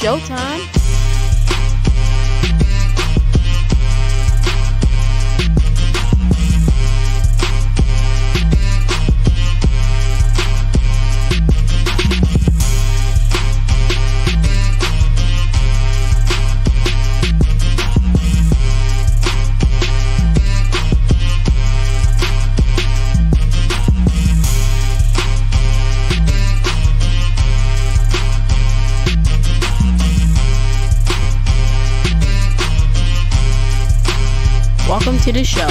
showtime. Welcome to the show.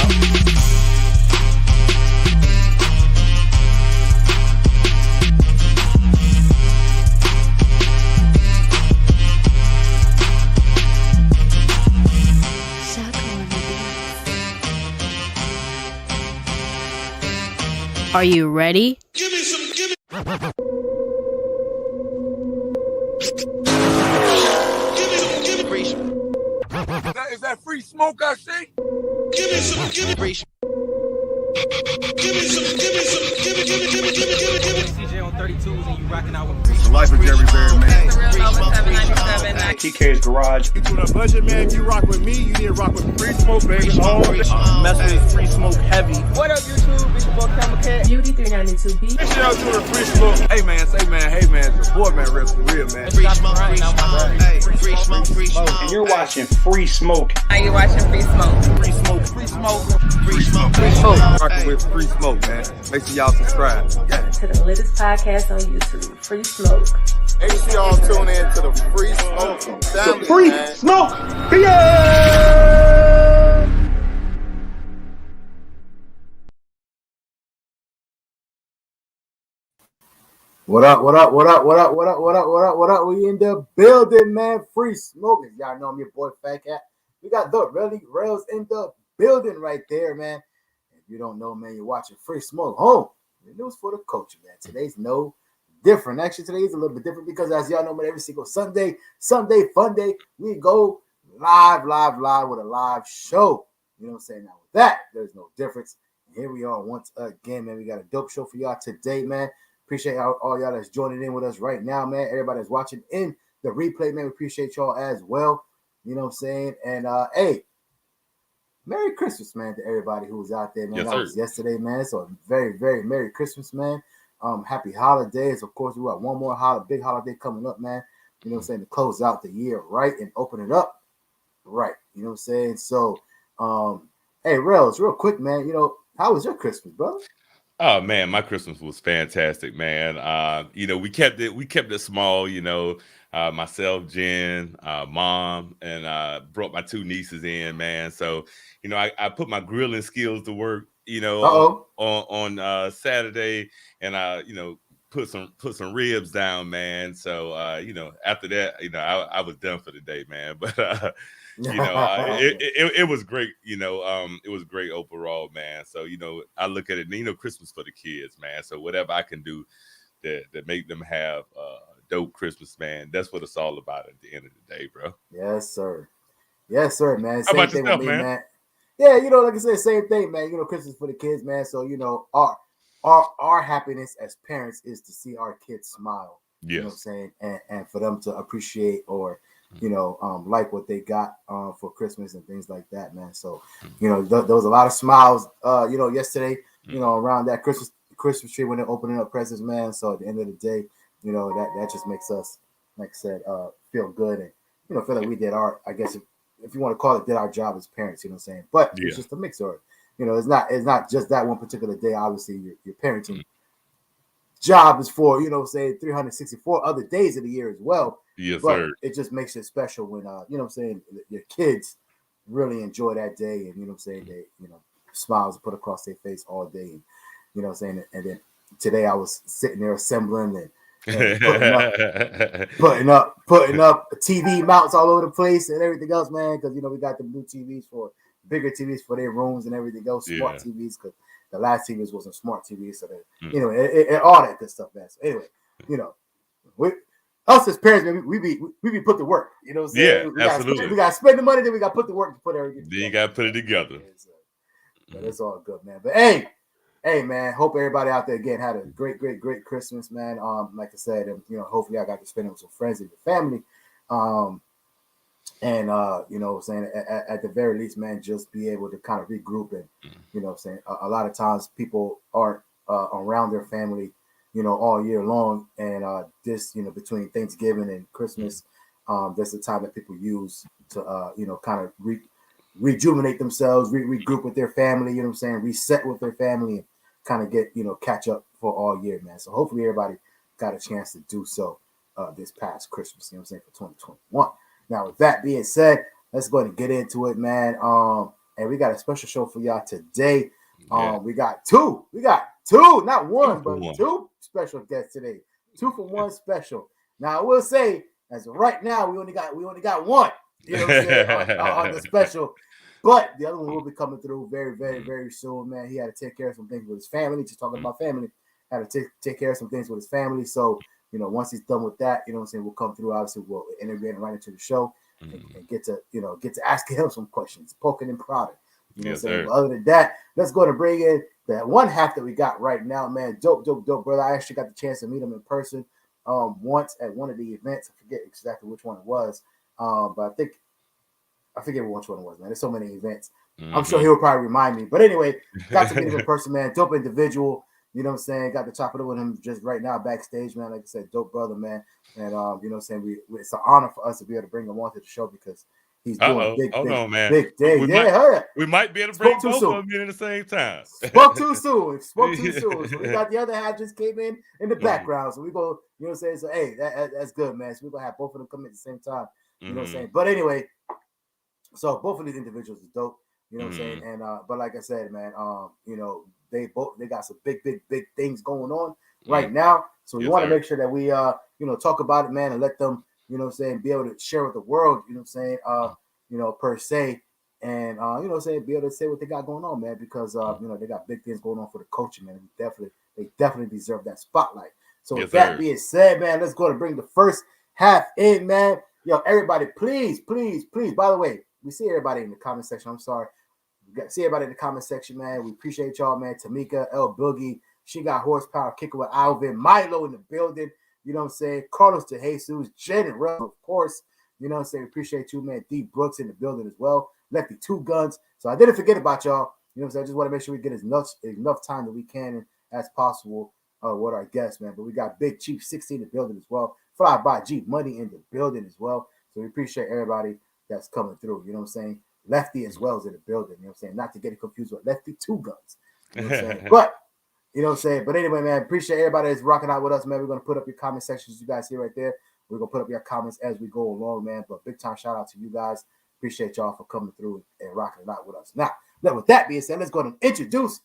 Are you ready? Give me some. Is that free smoke I see? Give me some. Give me some. CJ on 32s and you rocking out with The life of Jerry Bear, man. The real Nova 797. TK's Garage. On a budget, man, if you rock with me, you need to rock with free smoke, baby. Mess with free smoke heavy. What up, YouTube? It's your boy CamelCat. Beauty 392B. This y'all doing a free smoke. Hey, man, say, man, hey, man, it's your boy, man, Rellz for real, man. Free smoke, free smoke. Hey, free smoke, free smoke. And you're watching Free Smoke. Now you're watching Free Smoke. Free Smoke. Free Smoke. Free smoke, free Oh, smoke. rocking with free smoke, man. Make sure y'all subscribe. Yeah. To the latest podcast on YouTube, Free Smoke. Make sure y'all tune in to the Free Smoke family, Free man. Smoke. What up? We in the building, man. Free smoking. Y'all know I'm your boy FaTKaT. We got the Relly Rellz in the building right there, man. If you don't know, man, you're watching Free Smoke Home. The news for the culture, man. Today's no different. Actually, today's a little bit different because as y'all know, man, every single Sunday fun day, we go live with a live show. You know what I'm saying? Now with that, there's no difference. Here we are once again, man. We got a dope show for y'all today, man. Appreciate all y'all that's joining in with us right now, man. Everybody that's watching in the replay, man. We appreciate y'all as well. You know what I'm saying? And hey, Merry Christmas, man, to everybody who was out there, man. Yes, that was yesterday, man. So a very, very Merry Christmas, man. Happy holidays. Of course, we got one more big holiday coming up, man. You know what I'm saying? To close out the year right and open it up right. You know what I'm saying? So, hey, Rellz, real quick, man. You know, how was your Christmas, brother? Oh man, my Christmas was fantastic, man. You know, we kept it small, you know. Myself, Jen, mom, and brought my two nieces in, man. So, you know, I put my grilling skills to work, you know, on Saturday, and you know, put some ribs down, man. So you know, after that, you know, I was done for the day, man. But you know, it was great, you know, it was great overall, man. So, you know, I look at it, you know, Christmas for the kids, man. So whatever I can do that make them have dope Christmas, man, that's what it's all about at the end of the day, bro. Yes, sir, man. How about thing yourself, with me, man? Yeah, you know, like I said, same thing, man. You know, Christmas for the kids, man. So, you know, our happiness as parents is to see our kids smile. Yes. You know what I'm saying? And for them to appreciate or, you know, like what they got for Christmas and things like that, man. So, you know, there was a lot of smiles, you know, yesterday, you know, around that Christmas tree when they're opening up presents, man. So at the end of the day, you know, that just makes us, like I said, feel good and, you know, feel like we did our, I guess, if you want to call it, did our job as parents, you know what I'm saying? But it's just a mix of it. You know, it's not just that one particular day. Obviously, your parenting job is for, you know, say 364 other days of the year as well. Yes, but sir. It just makes it special when, you know what I'm saying, your kids really enjoy that day and, you know what I'm saying, they, you know, smiles put across their face all day. And, you know what I'm saying? And then today I was sitting there assembling and putting up TV mounts all over the place and everything else, man, because, you know, we got the blue TVs for bigger TVs for their rooms and everything else, smart TVs, because the last TVs wasn't smart TVs, so that, you know, and all that good stuff, man. So anyway, you know, us as parents, man, we be put to work, you know what I'm saying? Absolutely. We got to spend the money, then we got to put the work to put everything together. Then you got to put it together. But it's all good, man. But hey, man, hope everybody out there again had a great Christmas, man. Like I said, and, you know, hopefully I got to spend it with some friends and your family And you know what I'm saying, at the very least, man, just be able to kind of regroup. And you know what I'm saying, a lot of times people aren't around their family, you know, all year long. And this, you know, between Thanksgiving and Christmas, that's the time that people use to you know, kind of rejuvenate themselves, regroup with their family, you know what I'm saying, reset with their family, and kind of get, you know, catch up for all year, man. So hopefully everybody got a chance to do so this past Christmas, you know what I'm saying, for 2021. Now, with that being said, let's go ahead and get into it, man. And we got a special show for y'all today. We got two, not one, but two special guests today. 2 for 1 special. Now, I will say, as of right now, we only got one, you know what I'm saying, on the special. But the other one will be coming through very, very, very soon, man. He had to take care of some things with his family. Just talking about family, had to take care of some things with his family. So, you know, once he's done with that, you know what I'm saying, we'll come through. Obviously, we'll integrate right into the show and get to ask him some questions, poking and prodding. You know what I'm saying? But other than that, let's go to bring in that one half that we got right now, man. Dope, brother. I actually got the chance to meet him in person once at one of the events. I forget exactly which one it was, but I forget which one it was, man. There's so many events. I'm sure he'll probably remind me. But anyway, got to meet him in person, man. Dope individual. You know what I'm saying? Got to chop it up with him just right now backstage, man. Like I said, dope brother, man. And you know what I'm saying? It's an honor for us to be able to bring him onto the show because he's doing big day. We might be able to bring both of them in at the same time. Spoke too soon. So we got the other half just came in the background. So we go, you know what I'm saying? So hey, that's good, man. So we're gonna have both of them come in at the same time. You know what I'm saying? But anyway, so both of these individuals is dope. You know what I'm saying? And but like I said, man, you know, they got some big things going on right now. So we want to make sure that we you know, talk about it, man, and let them, you know what I'm saying, be able to share with the world, you know what I'm saying, you know, per se, and you know what I'm saying, be able to say what they got going on, man, because you know, they got big things going on for the coaching, man. They definitely deserve that spotlight. So with that being said, man, let's go to bring the first half in, man. Yo, everybody, please. By the way, we see everybody in the comment section. I'm sorry. See everybody in the comment section, man. We appreciate y'all, man. Tamika, L Boogie, she got horsepower, kicking with Alvin, Milo in the building. You know what I'm saying? Carlos to Jesus, Jen and Rellz, of course. You know what I'm saying? We appreciate you, man. D Brooks in the building as well. Lefty 2 Guns. So I didn't forget about y'all. You know what I'm saying? I just want to make sure we get as enough time that we can as possible with our guests, man. But we got Big Chief 16 in the building as well. Fly by G Money in the building as well. So we appreciate everybody that's coming through. You know what I'm saying? Lefty as well as in the building. You know what I'm saying? Not to get it confused with Lefty 2 Guns. You know what I'm saying? But you know what I'm saying? But anyway, man, appreciate everybody that's rocking out with us, man. We're going to put up your comment sections you guys see right there. We're going to put up your comments as we go along, man. But big time shout out to you guys. Appreciate y'all for coming through and rocking it out with us. Now, with that being said, let's go and introduce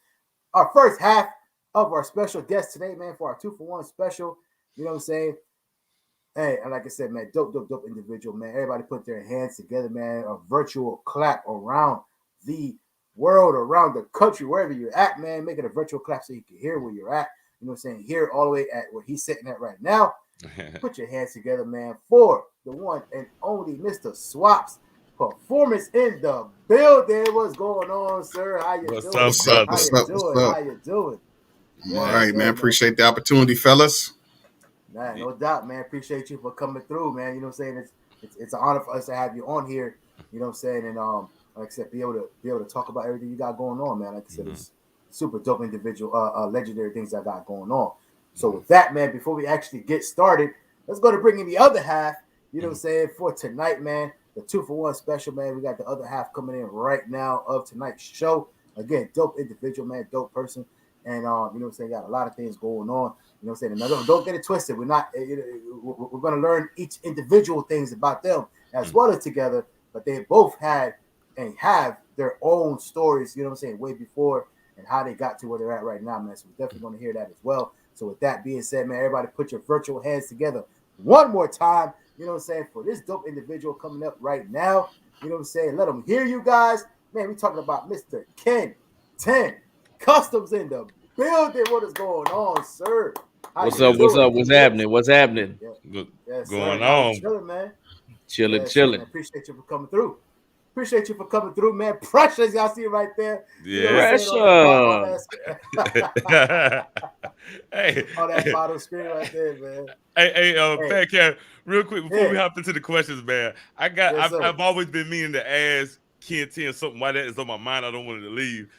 our first half of our special guest today, man, for our 2 for 1 special. You know what I'm saying? Hey, and like I said, man, dope individual, man. Everybody put their hands together, man. A virtual clap around the world, around the country, wherever you're at, man. Make it a virtual clap so you can hear where you're at. You know what I'm saying? Here all the way at where he's sitting at right now. Put your hands together, man, for the one and only Mr. Swaps. Performance in the building. What's going on, sir? How you doing? What's up? How you doing? All right, man. Appreciate the opportunity, fellas. Nah, no doubt, man. Appreciate you for coming through, man. You know what I'm saying? It's an honor for us to have you on here. You know what I'm saying? And like I said, be able to talk about everything you got going on, man. Like I said, it's super dope individual, legendary things I got going on. So with that, man, before we actually get started, let's go to bring in the other half. You know what I'm saying? For tonight, man, the 2 for 1 special, man. We got the other half coming in right now of tonight's show. Again, dope individual, man, dope person, and you know what I'm saying? Got a lot of things going on. You know what I'm saying? And don't get it twisted. We're not. We're going to learn each individual things about them as well as together. But they both had and have their own stories. You know what I'm saying? Way before and how they got to where they're at right now, man. So we're definitely going to hear that as well. So with that being said, man, everybody put your virtual hands together one more time. You know what I'm saying? For this dope individual coming up right now. You know what I'm saying? Let them hear you guys. Man, we talking about Mr. Ken-Tenn. Kustomz in the building. What is going on, sir? What's up? What's happening? Yeah. Yes, going on? Chilling, man. Chilling. Man. Appreciate you for coming through. Man. Precious, y'all see it right there. Yeah. You know Hey, on that bottom screen right there, man. hey, Hey, FaTKaT, real quick before we yeah, hop into the questions, man. yes, sir. I've always been meaning to ask Ken-Tenn something. Why that is on my mind? I don't want it to leave.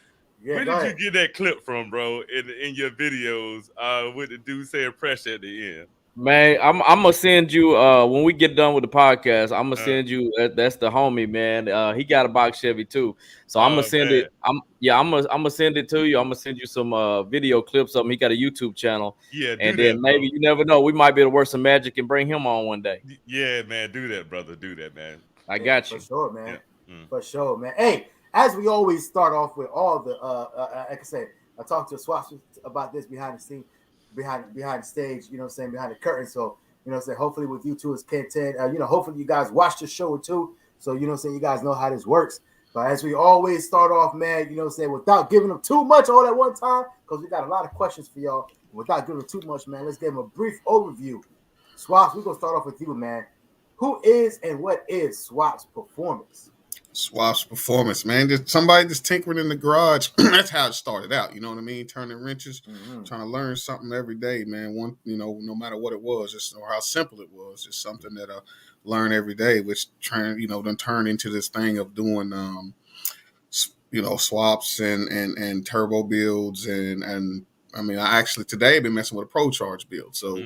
Yeah, Where go did you ahead. get that clip from, bro? In your videos, with the dude saying pressure at the end. Man, I'm gonna send you when we get done with the podcast. I'm gonna Uh, send you that's the homie, man. He got a box Chevy too, so I'm gonna oh send man, it. I'm gonna send it to you. I'm gonna send you some video clips of him. He got a YouTube channel, yeah, do and then that, bro. maybe you never know, we might be able to work some magic and bring him on one day. Yeah, man, do that, brother. Do that, man. I Yeah, got for you. sure, Yeah. man. Mm. For sure, man. Hey, as we always start off with all the like I said, I talked to Swaps about this behind the scene, behind the stage, you know what I'm saying, behind the curtain. So, you know what I'm saying, hopefully with you too as Ken-Tenn, hopefully you guys watch the show too. So, you know what I'm saying, you guys know how this works. But as we always start off, man, you know what I'm saying, without giving them too much all at one time, because we got a lot of questions for y'all. Without giving them too much, man, let's give them a brief overview. Swaps, we're gonna start off with you, man. Who is and what is Swap's performance? Swap's performance, man. Just somebody just tinkering in the garage. That's how it started out. You know what I mean? Turning wrenches, trying to learn something every day, man. One, no matter what it was, just or how simple it was, just something that I learn every day, which then turn into this thing of doing, swaps and turbo builds and I mean, I actually today been messing with a pro charge build, so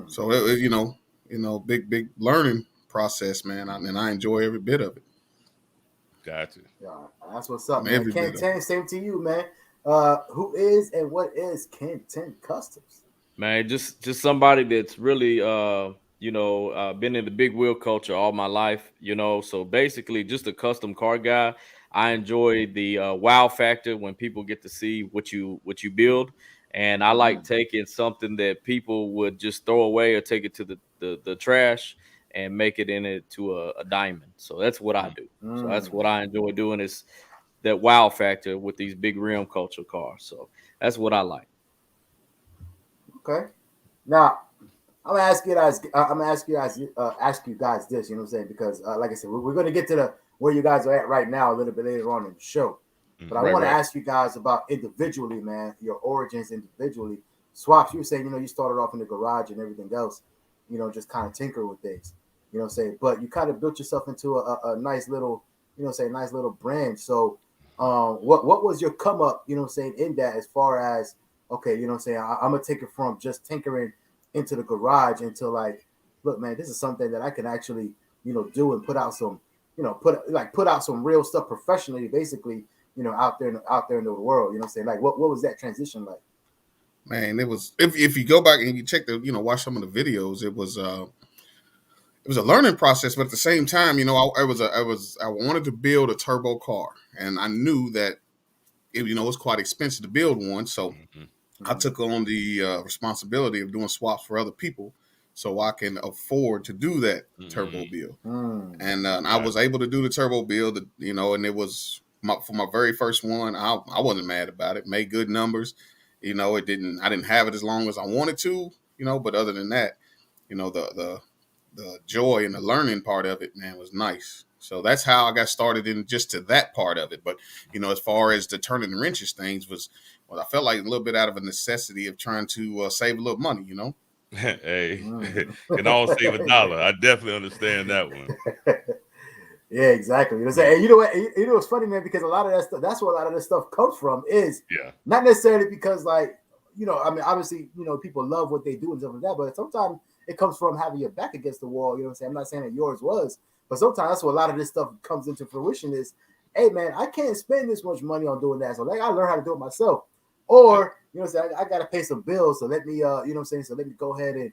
so it big learning process, man, and I enjoy every bit of it. Gotcha. Yeah, that's what's up, man. Every bit of Ken-Tenn, same to you, man. Who is and what is Ken-Tenn Kustomz? Man, just somebody that's really been in the big wheel culture all my life, so basically just a custom car guy. I enjoy the wow factor when people get to see what you build, and I like taking something that people would just throw away or take it to the trash and make it into a diamond. So that's what I do. So that's what I enjoy doing, is that wow factor with these big rim culture cars. So that's what I like. Okay. Now, I'm gonna ask you guys. Ask you guys this. You know what I'm saying? Because, like I said, we're gonna get to the where you guys are at right now a little bit later on in the show. But I want to ask you guys about individually, man, your origins individually. Swaps, you were saying, you started off in the garage and everything else, just kind of tinker with things. You know what I'm saying? But you kind of built yourself into a nice little, nice little brand. So, what was your come up? You know what I'm saying, in that, as far as, okay, you know what I'm saying, I'm gonna take it from just tinkering into the garage into like, look, man, this is something that I can actually, do and put out some, put out some real stuff professionally, basically, out there in the world. You know what I'm saying? Like, what was that transition like? Man, it was, if you go back and you check watch some of the videos, it was a learning process, but at the same time, I wanted to build a turbo car, and I knew that it was quite expensive to build one, so I took on the responsibility of doing swaps for other people, so I can afford to do that turbo build. And I was able to do the turbo build, and it was for my very first one. I wasn't mad about it. Made good numbers. I didn't have it as long as I wanted to, but other than that, the joy and the learning part of it, man, was nice. So that's how I got started in just to that part of it. But, as far as the turning the wrenches things I felt like a little bit out of a necessity of trying to save a little money, Hey, can all save $1. I definitely understand that one. Yeah, exactly. You know what I'm saying? And you know what? It's funny, man, because a lot of that stuff, that's where a lot of this stuff comes from, is not necessarily because, like, I mean, obviously, people love what they do and stuff like that, but sometimes it comes from having your back against the wall. You know what I'm saying? I'm not saying that yours was, but sometimes that's where a lot of this stuff comes into fruition is, hey, man, I can't spend this much money on doing that. So, like, I learn how to do it myself. Or, you know what I'm saying, I got to pay some bills. So let me, you know what I'm saying? So let me go ahead and,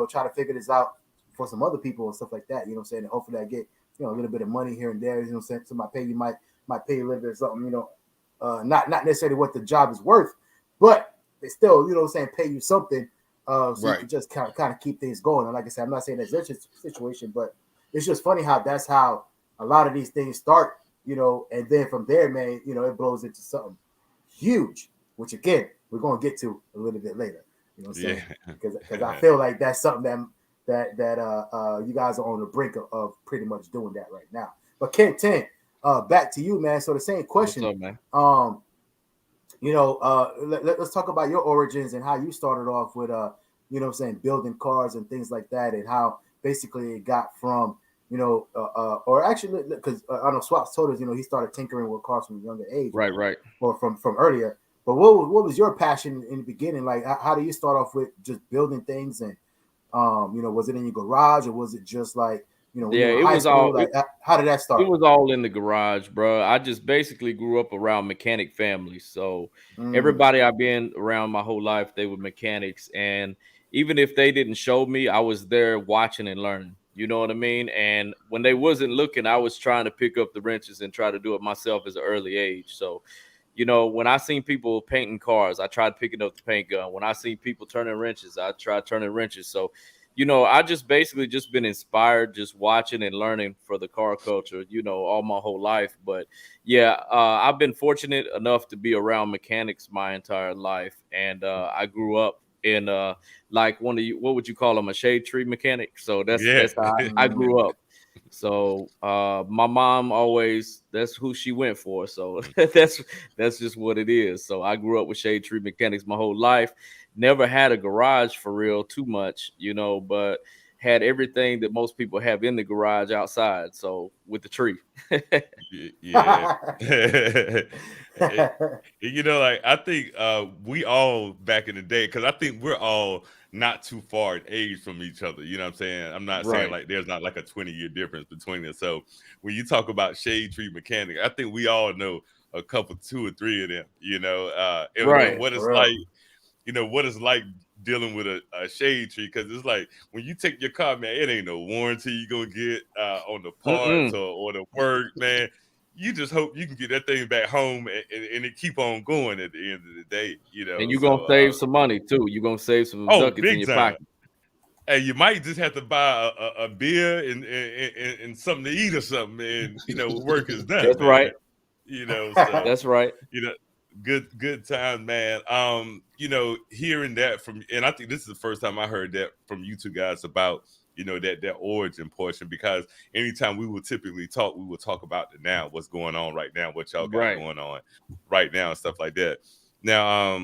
try to figure this out for some other people and stuff like that. You know what I'm saying? And hopefully I get, a little bit of money here and there. You know what I'm saying? So my pay, you might pay a little bit or something, not necessarily what the job is worth, but they still, what I'm saying, pay you something. So you can just kind of keep things going. And like I said, I'm not saying that's such a situation, but it's just funny how that's how a lot of these things start, and then from there, man, it blows into something huge, which again, we're going to get to a little bit later. You know what I'm saying? Because I feel like that's something that you guys are on the brink of pretty much doing that right now. But Ken-Tenn, back to you, man. So the same question. What's up, man? Let's talk about your origins and how you started off with building cars and things like that, and how basically it got from or actually because I know Swaps told us he started tinkering with cars from a younger age, right, or from earlier. But what was your passion in the beginning? Like, how do you start off with just building things, and was it in your garage, or was it just like when you were in high school? How did that start? It was all in the garage, bro. I just basically grew up around mechanic families. So everybody I've been around my whole life, they were mechanics. And even if they didn't show me, I was there watching and learning. You know what I mean? And when they wasn't looking, I was trying to pick up the wrenches and try to do it myself as an early age. So, when I seen people painting cars, I tried picking up the paint gun. When I see people turning wrenches, I tried turning wrenches. So, I just basically just been inspired, just watching and learning for the car culture, all my whole life. But yeah, I've been fortunate enough to be around mechanics my entire life. And I grew up in like what would you call them, a shade tree mechanic? So that's how I grew up. So my mom always, that's who she went for. So that's just what it is. So I grew up with shade tree mechanics my whole life. Never had a garage for real too much, but had everything that most people have in the garage outside. So with the tree. Yeah. Like I think we all back in the day, because I think we're all not too far in age from each other. You know what I'm saying? I'm not saying like there's not like a 20-year difference between us. So when you talk about shade tree mechanic, I think we all know a couple, 2 or 3 of them, and what it's like, what it's like dealing with a shade tree, because it's like when you take your car, man, it ain't no warranty you gonna get on the parts or the work, man. You just hope you can get that thing back home and it keep on going at the end of the day, And you're gonna save some money too. You're gonna save some ducats in your pocket. Hey, you might just have to buy a beer and something to eat or something, and work is done. That's right. So, that's right. Good time, man. Hearing that from, and I think this is the first time I heard that from you two guys about that origin portion, because anytime we will typically talk, we will talk about the now, what's going on right now, what y'all got going on right now, and stuff like that. Now,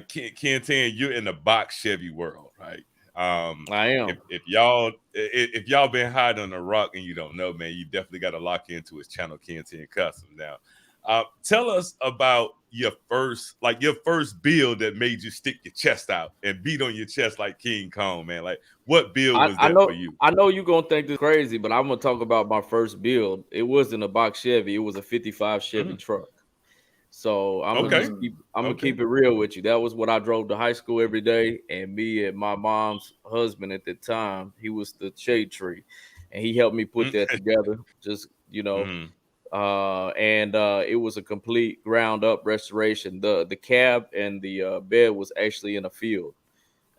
Ken-Tenn, you're in the box Chevy world, right? I am. If y'all been hiding on the rock and you don't know, man, you definitely got to lock into his channel, Ken-Tenn Custom. Now, tell us about your first build that made you stick your chest out and beat on your chest like King Kong, man. Like, what build was that for you? I know you're gonna think this is crazy, but I'm gonna talk about my first build. It wasn't a box Chevy, it was a 55 Chevy truck. So I'm gonna keep it real with you. That was what I drove to high school every day. And me and my mom's husband at the time, he was the shade tree, and he helped me put that together. Just and it was a complete ground up restoration. The cab and the bed was actually in a field,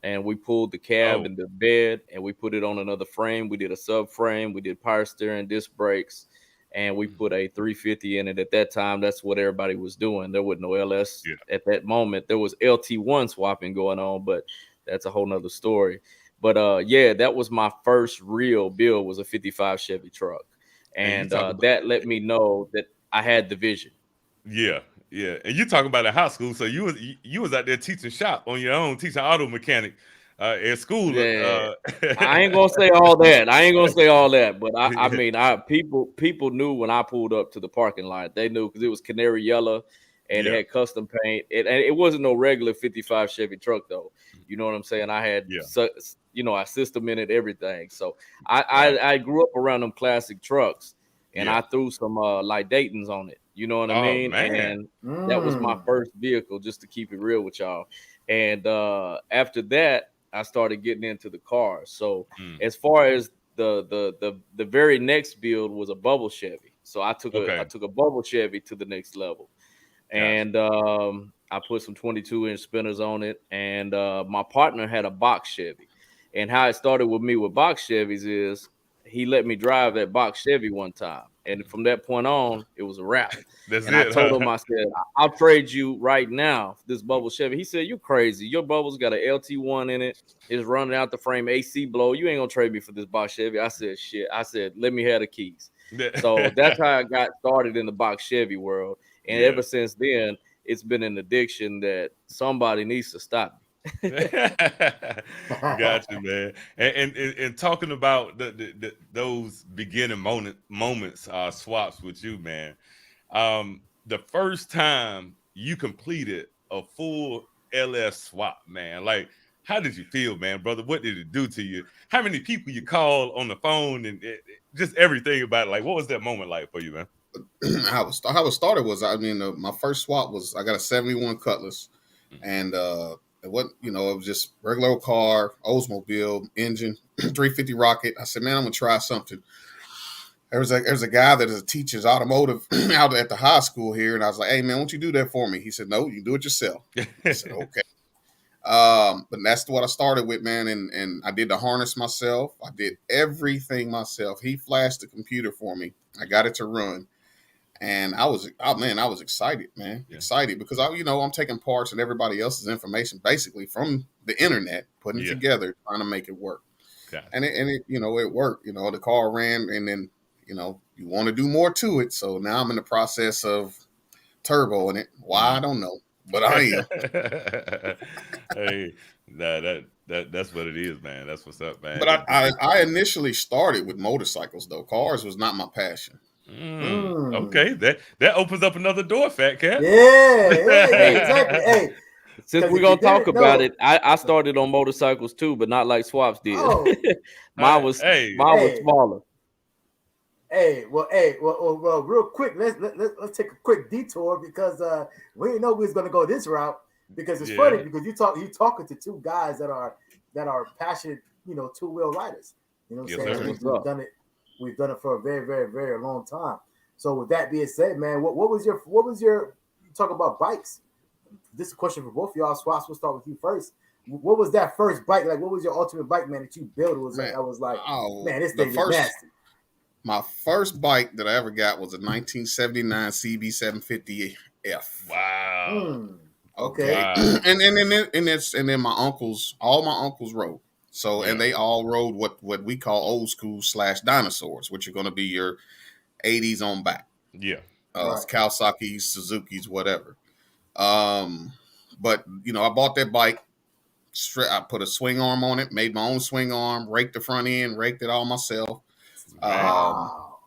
and we pulled the cab and the bed and we put it on another frame. We did a subframe, we did power steering, disc brakes, and we put a 350 in it. At that time, that's what everybody was doing. There was no LS at that moment. There was LT1 swapping going on, but that's a whole nother story. But that was my first real build, was a 55 Chevy truck. And that let me know that I had the vision. Yeah. And you talking about at high school, so you was out there teaching shop on your own, teaching auto mechanic at school. Yeah. I ain't gonna say all that. But I mean, people knew when I pulled up to the parking lot. They knew, because it was canary yellow and it had custom paint. And it wasn't no regular 55 Chevy truck though. You know what I'm saying? I had a system in it, everything. So I grew up around them classic trucks, and I threw some like Dayton's on it. You know what I mean? Man. And that was my first vehicle, just to keep it real with y'all. And after that, I started getting into the cars. So as far as the very next build was a bubble Chevy. So I took a bubble Chevy to the next level. And I put some 22-inch spinners on it. And my partner had a box Chevy. And how it started with me with box Chevys is he let me drive that box Chevy one time. And from that point on, it was a wrap. I told him, I said, I'll trade you right now this bubble Chevy. He said, you crazy. Your bubble's got an LT1 in it. It's running out the frame, AC blow. You ain't going to trade me for this box Chevy. I said, shit. I said, let me have the keys. So that's how I got started in the box Chevy world. And ever since then, it's been an addiction that somebody needs to stop. Gotcha, man. And talking about those beginning moments, swaps with you, man. The first time you completed a full LS swap, man, like how did you feel, man, brother? What did it do to you? How many people you called on the phone and just everything about it? Like, what was that moment like for you, man? How it started was, I mean, my first swap was, I got a 71 Cutlass, and it wasn't, it was just regular old car, Oldsmobile engine, 350 Rocket. I said, man, I'm gonna try something. There's a guy that is a teacher's automotive out at the high school here, and I was like, hey man, won't you do that for me? He said, no, you do it yourself. I said, okay. But that's what I started with, man, and I did the harness myself. I did everything myself. He flashed the computer for me. I got it to run. And I was excited, man. Yeah. Excited because I'm taking parts and everybody else's information basically from the internet, putting it together, trying to make it work. Gotcha. And it worked. The car ran, and then you want to do more to it. So now I'm in the process of turboing it. Why I don't know, but I am. Hey, that's what it is, man. That's what's up, man. But I initially started with motorcycles though. Cars was not my passion. Okay, that opens up another door, FaTKaT. Yeah, exactly. Hey, since we're gonna talk about it, I started on motorcycles too, but not like Swaps did. Oh. mine was smaller. Well, real quick, let's take a quick detour because we didn't know we was gonna go this route, because it's funny because you talking to two guys that are passionate, two-wheel riders. You know what I'm saying? We've done it for a very, very, very long time. So with that being said, man, what was your you talk about bikes? This is a question for both of y'all. Swaps, we'll start with you first. What was that first bike? Like, what was your ultimate bike, man, that you built? Man, this thing is nasty. My first bike that I ever got was a 1979 CB750F. Wow. Okay. Wow. and then my uncles, all my uncles rode. So, and they all rode what we call old school / dinosaurs, which are going to be your 80s on back. Yeah. Kawasaki's, Suzuki's, whatever. But, I bought that bike. I put a swing arm on it, made my own swing arm, raked the front end, raked it all myself. Wow.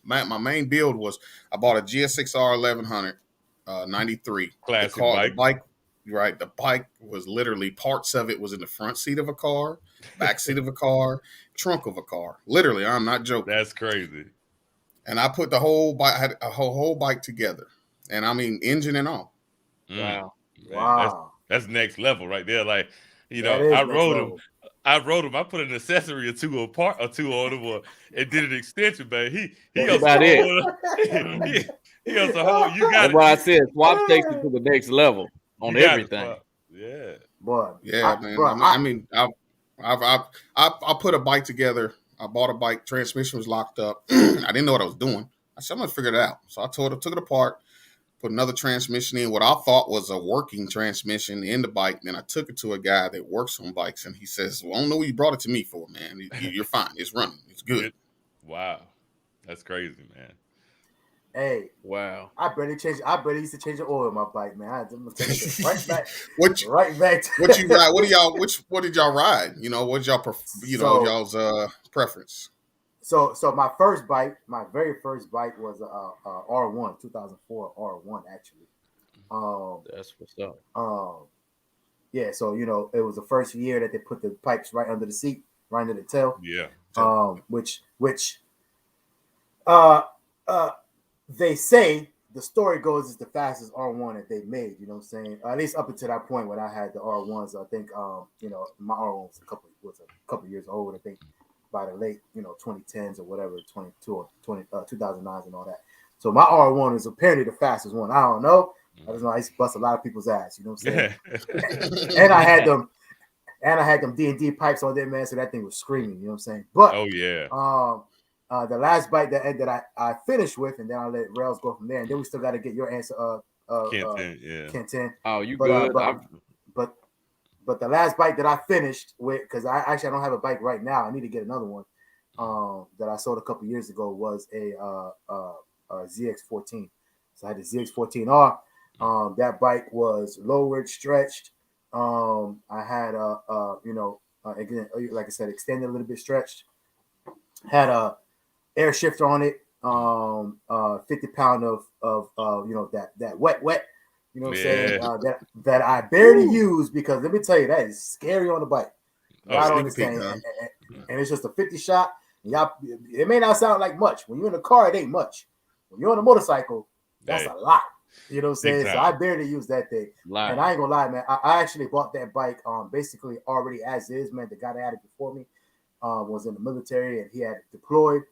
My main build was I bought a GSX-R 1100, 93. Classic The bike. Right. The bike was literally parts of it was in the front seat of a car, back seat of a car, trunk of a car. Literally, I'm not joking. That's crazy. And I put the whole bike, I had a whole bike together. And I mean, engine and all. Wow. Man, wow. That's next level right there. Like, I rode him. I put an accessory or two on him, and did an extension, man. He has about he has a whole. You got That's what I said. Swap takes it to the next level. On everything, boy, man. I put a bike together. I bought a bike. Transmission was locked up. I didn't know what I was doing. I said, I'm gonna figure it out. So I took it apart, put another transmission in, what I thought was a working transmission in the bike. Then I took it to a guy that works on bikes, and he says, "Well, I don't know what you brought it to me for, man. You're fine. It's running. It's good." Wow, that's crazy, man. Hey, wow! I barely used to change the oil on my bike, man. I'm gonna take it right back. right back. What you ride? What did y'all ride? What y'all y'all's preference? So my very first bike was a R1, 2004 R1 actually. That's what's up. Yeah. So it was the first year that they put the pipes right under the seat, right under the tail. Yeah. Which they say, the story goes, is the fastest R1 that they made, you know what I'm saying? At least up until that point when I had the R1s, I think, my R1 was a couple years old, I think, by the late, 2010s or whatever, 22 or 2009s and all that. So my R1 is apparently the fastest one. I don't know. I just know I used to bust a lot of people's ass, you know what I'm saying? and I had them D&D pipes on there, man, so that thing was screaming, you know what I'm saying? But the last bike that I finished with, and then I let Rellz go from there, and then we still got to get your answer. Ken-Tenn. Oh, you good? But the last bike that I finished with, because I don't have a bike right now. I need to get another one. That I sold a couple years ago was a ZX14. So I had the ZX14R. That bike was lowered, stretched. I had again, like I said, extended a little bit, stretched. Had a air shifter on it. 50-pound of that wet. You know what I'm saying? That I barely use because let me tell you, that is scary on the bike. I don't understand. And it's just a 50 shot. Y'all, it may not sound like much. When you're in a car, it ain't much. When you're on a motorcycle, that's a lot. You know what I'm saying? So I barely use that thing. And I ain't gonna lie, man. I actually bought that bike basically already as is, man. The guy that had it before me was in the military and he had it deployed.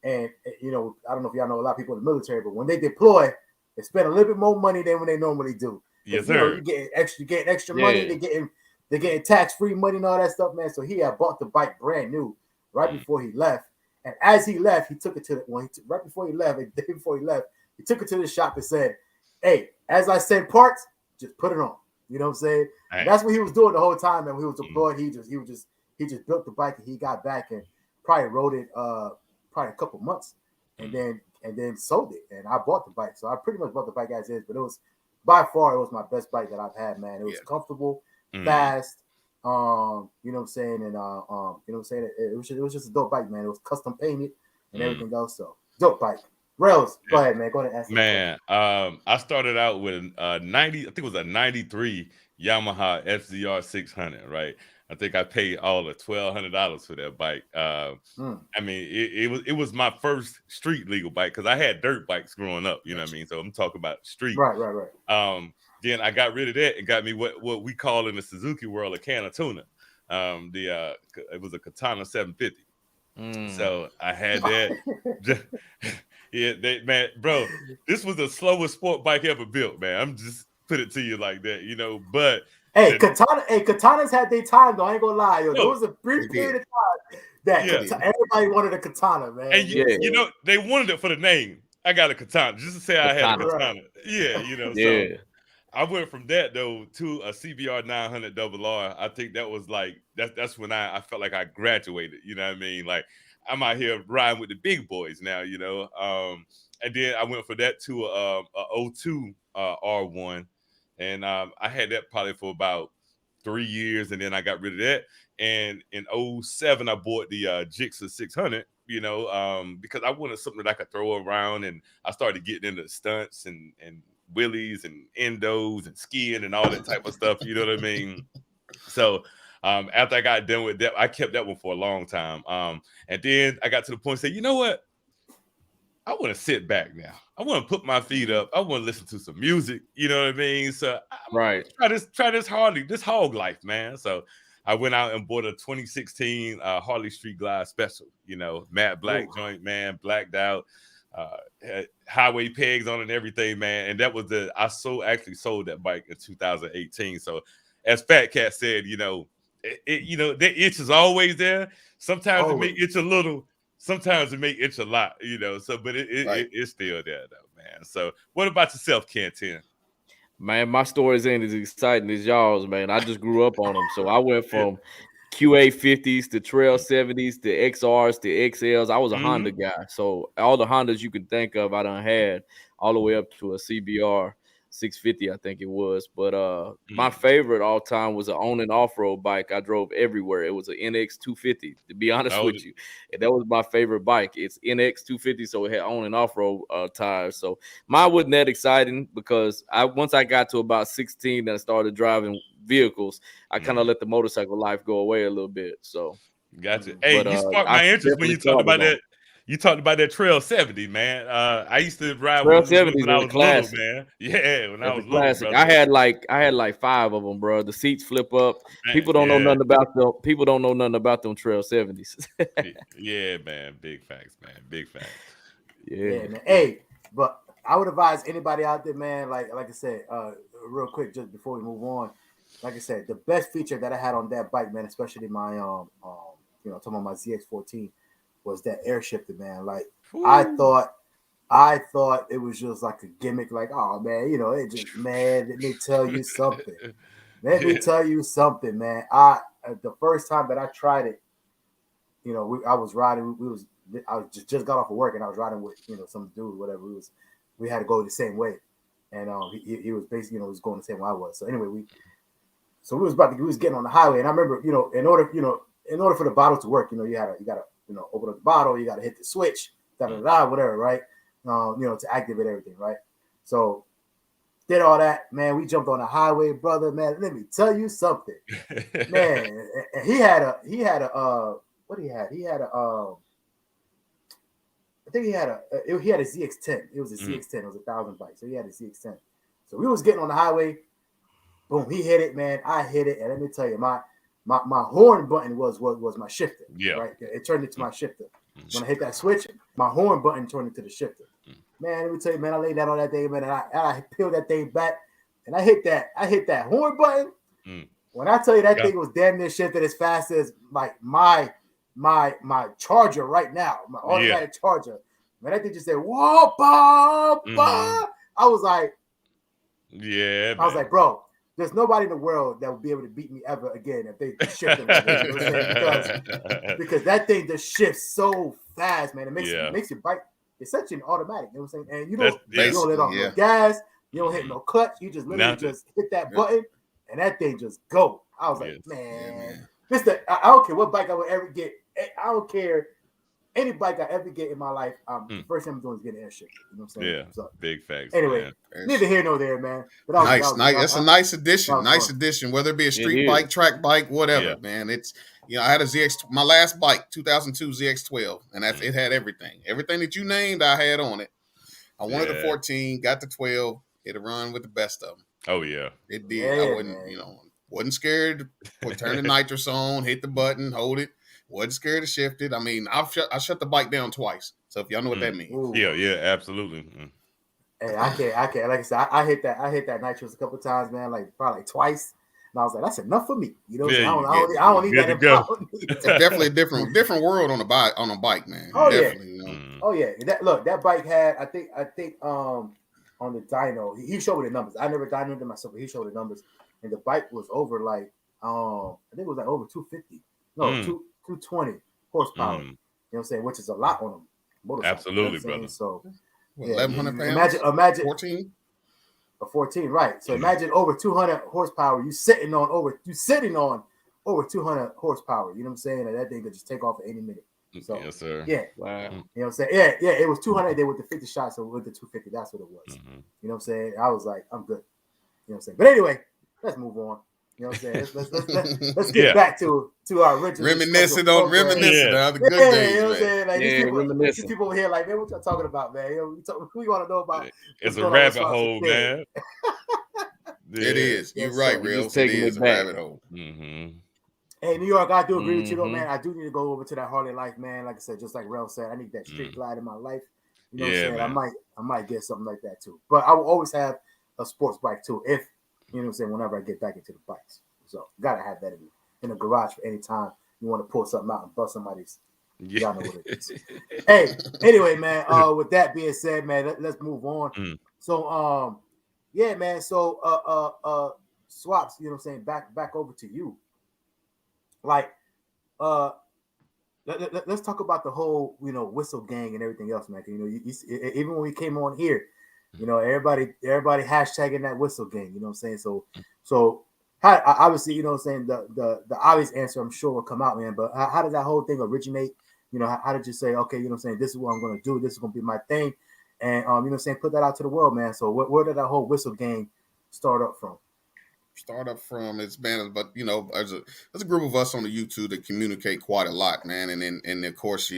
And I don't know if y'all know a lot of people in the military, but when they deploy, they spend a little bit more money than when they normally do. Yes, sir. You get extra money. They're getting tax-free money and all that stuff, man. So he had bought the bike brand new right before he left. And as he left, he took it to right before he left, the day before he left, he took it to the shop and said, "Hey, as I send parts, just put it on." You know what I'm saying? Right. That's what he was doing the whole time, man. When he was deployed, he just built the bike and he got back and probably rode it probably a couple months and then sold it. And I bought the bike. So I pretty much bought the bike as is, but it was by far it was my best bike that I've had, man. It was comfortable, fast. You know what I'm saying? And you know what I'm saying? It was just a dope bike, man. It was custom painted and everything else. So dope bike. Rellz, go ahead, man. Go ahead and ask. Man, I started out with a 90, I think it was a 93 Yamaha FZR 600, right? I think I paid all of $1,200 for that bike. I mean, it was my first street legal bike because I had dirt bikes growing up, you know what I mean? So I'm talking about street. Right. Then I got rid of that and got me what we call in the Suzuki world a can of tuna. It was a Katana 750. So I had that. Man, bro, this was the slowest sport bike ever built, man. I'm just put it to you like that, but Katanas had their time though. I ain't gonna lie, yo. There was a brief period of time that everybody wanted a katana, man. And they wanted it for the name. I got a katana just to say I had a katana. So I went from that though to a CBR 900 RR. I think that was like that's when I felt like I graduated. You know what I mean? Like I'm out here riding with the big boys now. And then I went for that to a 02 R1, and I had that probably for about 3 years, and then I got rid of that. And in 07, I bought the Gixxer 600. Because I wanted something that I could throw around, and I started getting into stunts and wheelies and endos and skiing and all that type of stuff. You know what I mean? So after I got done with that, I kept that one for a long time. And then I got to the point and said, you know what? I want to sit back now. I want to put my feet up. I want to listen to some music. You know what I mean? So try this hog life, man. So I went out and bought a 2016 Harley Street Glide Special, matte black joint, man, blacked out, had highway pegs on it and everything, man. And that was actually sold that bike in 2018. So as FaTKaT said, that itch is always there. Sometimes it may itch a little, sometimes it may itch a lot, but it's still there though, man. So what about yourself, Ken-Tenn? Man, my stories ain't as exciting as y'all's, man. I just grew up on them. So I went from QA50s to Trail 70s to XRs to XLs. I was a Honda guy. So all the Hondas you can think of, I done had all the way up to a CBR 650, I think it was. But my favorite all time was an on and off-road bike. I drove everywhere. It was an NX 250, to be honest with you. And that was my favorite bike. It's NX 250, so it had on and off-road tires. So mine wasn't that exciting because once I got to about 16 and I started driving vehicles, I kind of let the motorcycle life go away a little bit. So gotcha. Hey, you sparked my interest when you talked about that. You talked about that Trail 70, man. I used to ride Trail with 70 when I was classic. little, man. Yeah, when I was classic. little. Brother. I had like 5 of them, bro. The seats flip up. People don't know nothing about them. People don't know nothing about them Trail 70s. Yeah, man. Big facts, man. Big facts. Yeah, man. Hey, but I would advise anybody out there, man. Like I said, real quick, just before we move on. Like I said, the best feature that I had on that bike, man, especially my talking about my ZX14, was that air shifter, man. Like I thought it was just like a gimmick, like, oh man, it just, man, let me tell you something. Let me tell you something, man. The first time that I tried it, I was riding, I just got off of work and I was riding with some dude, whatever. we had to go the same way, and he was basically was going the same way I was. So anyway, we was getting on the highway, and I remember in order for the bottle to work, you gotta open up the bottle, you gotta hit the switch, whatever, right? To activate everything, right? So did all that, man. We jumped on the highway, brother, man. Let me tell you something, man. And he had a what he had? He had a I think he had a ZX10. It was a ZX10. It was 1,000 bikes. So he had a ZX10. So we was getting on the highway. Boom, he hit it, man. I hit it, and let me tell you, my horn button was my shifter. Yeah, right. It turned into my shifter. When I hit that switch, my horn button turned into the shifter. Man, let me tell you, man, I laid down on that thing, man, and I peeled that thing back, and I hit that horn button. When I tell you that thing was damn near shifted as fast as like my charger right now, my automatic charger. Man, that thing just said, whoa, bah, bah. I was like, yeah, I was like, bro, there's nobody in the world that will be able to beat me ever again if they shift it. Because that thing just shifts so fast, man. It makes your bike. It's such an automatic. You know what I'm saying? And you don't let off no gas. You don't hit no clutch. You just literally just hit that button, and that thing just go. I was like, man, I don't care what bike I would ever get. I don't care any bike I ever get in my life. The first thing I'm doing is getting air shifted. You know what I'm saying? Yeah, so, big facts. Anyway, neither here nor there, man. But nice. That's a nice addition. Nice addition. Whether it be a street bike, track bike, whatever, man. It's I had a ZX. My last bike, 2002 ZX12, and it had everything. Everything that you named, I had on it. I wanted the 14, got the 12. It'll run with the best of them. Oh yeah, it did. I wasn't scared to turn the nitrous on, hit the button, hold it. Wasn't scared to shift it. I mean, I shut the bike down twice. So if y'all know what that means. Ooh. Yeah, absolutely. Hey, I can't. Like I said, I hit that nitrous a couple times, man. Probably twice. And I was like, that's enough for me. You know, I don't need that. It's definitely a different world on a bike, man. Oh definitely, yeah. Oh yeah. That bike had. I think on the dyno, he showed me the numbers. I never dynoed it myself, but he showed the numbers, and the bike was over I think it was like over 250. No, 220 horsepower. You know what I'm saying? Which is a lot on a motorcycle. Absolutely, brother. So 1,100 pounds. Imagine 14. A 14, right? So imagine over 200 horsepower. You sitting on over 200 horsepower. You know what I'm saying? And that thing could just take off at any minute. So yes, sir. Yeah. Wow. You know what I'm saying? Yeah. It was 200 there with the 50 shots, so with the 250, that's what it was. You know what I'm saying? I was like, I'm good. You know what I'm saying? But anyway, let's move on. You know what I'm saying? Let's get back to our original. Reminiscing on the good days. You know what I'm saying? Like these people over here, like, man, what y'all talking about, man? We want to know about. It's a rabbit hole, man. It is. You're right, Rellz. It is a rabbit hole. Hey, New York, I do agree with you, though, man. I do need to go over to that Harley life, man. Like I said, just like Rellz said, I need that street glide in my life. You know what I'm saying? Man. I might get something like that too. But I will always have a sports bike too, if you know what I'm saying, whenever I get back into the bikes. So gotta have that in the garage for any time you want to pull something out and bust somebody's. Y'all know what it is. Hey, anyway, man. With that being said, man, let's move on. So yeah, man. So Swaps, you know what I'm saying, back over to you. Like let's talk about the whole, whistle gang and everything else, man. You even when we came on here, everybody hashtagging that whistle gang, you know what I'm saying? So how, obviously, you know what I'm saying, the obvious answer I'm sure will come out, man, but how did that whole thing originate? How did you say, okay, you know what I'm saying, this is what I'm going to do, this is going to be my thing, and you know what I'm saying, put that out to the world, man. So where did that whole whistle gang start up from? It's been, but there's a group of us on the YouTube that communicate quite a lot, man. And of course,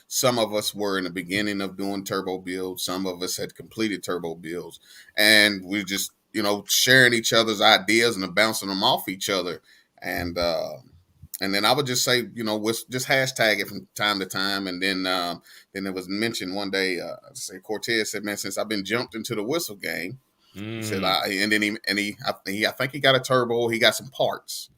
some of us were in the beginning of doing turbo builds. Some of us had completed turbo builds, and we just, sharing each other's ideas and bouncing them off each other. And then I would just say, just hashtag it from time to time. And then it was mentioned one day, Cortez said, man, since I've been jumped into the whistle gang, he said, I think he got a turbo. He got some parts,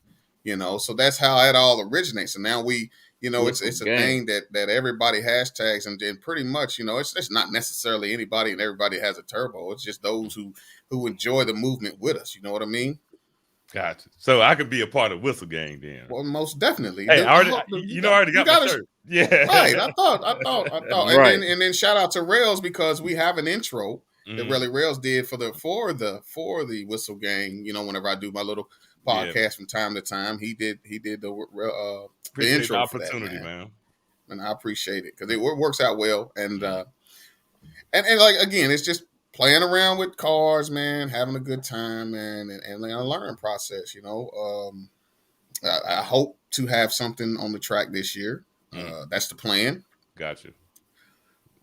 so that's how it all originates. And now we, it's a thing that everybody hashtags, and then pretty much, it's not necessarily anybody and everybody has a turbo. It's just those who enjoy the movement with us. You know what I mean? Gotcha. So I could be a part of Whistle Gang then. Well, most definitely. Hey, I already got my shirt. Yeah. Right. I thought. Right. And then shout out to Rellz, because we have an intro. that Relly Rellz did for the Whistle Gang. You know, whenever I do my little podcast from time to time, he did the intro the for that, opportunity, man. And I appreciate it because it works out well. And like again, it's just playing around with cars, man, having a good time, man, and a learning process. You know, I hope to have something on the track this year. That's the plan. Gotcha.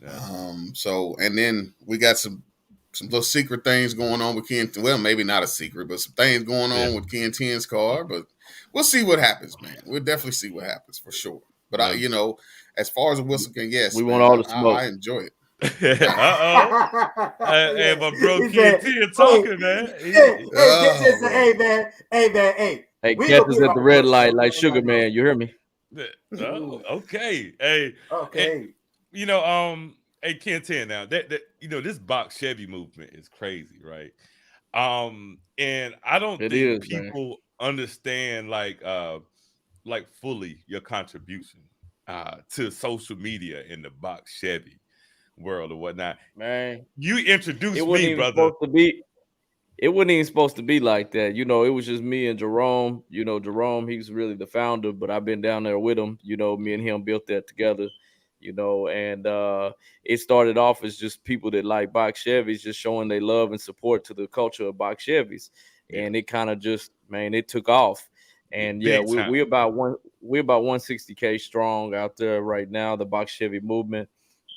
Yeah. So, and then we got some little secret things going on with Ken. Well, maybe not a secret, but some things going on with Ken-Tenn's car. But we'll see what happens, man. We'll definitely see what happens for sure. But I, you know, as far as a Whistle Gang, yes, we want all the smoke. I enjoy it. Hey, my bro Ken-Tenn talking, man. Hey, man. Hey, catch us at the red light like Sugar Man. You hear me? Oh, okay. Hey, okay. You know, hey, Ken-Tenn, now that you know, this box Chevy movement is crazy, right? And I don't think people understand like fully your contribution to social media in the box Chevy world or whatnot. Man, you introduced me, brother. It wasn't even supposed to be like that. You know, it was just me and Jerome. You know, Jerome, he's really the founder, but I've been down there with him. You know, me and him built that together. You know, and it started off as just people that like box Chevys, just showing their love and support to the culture of box Chevys. And it kind of just, man, it took off. And we're about 160K strong out there right now, the box Chevy movement.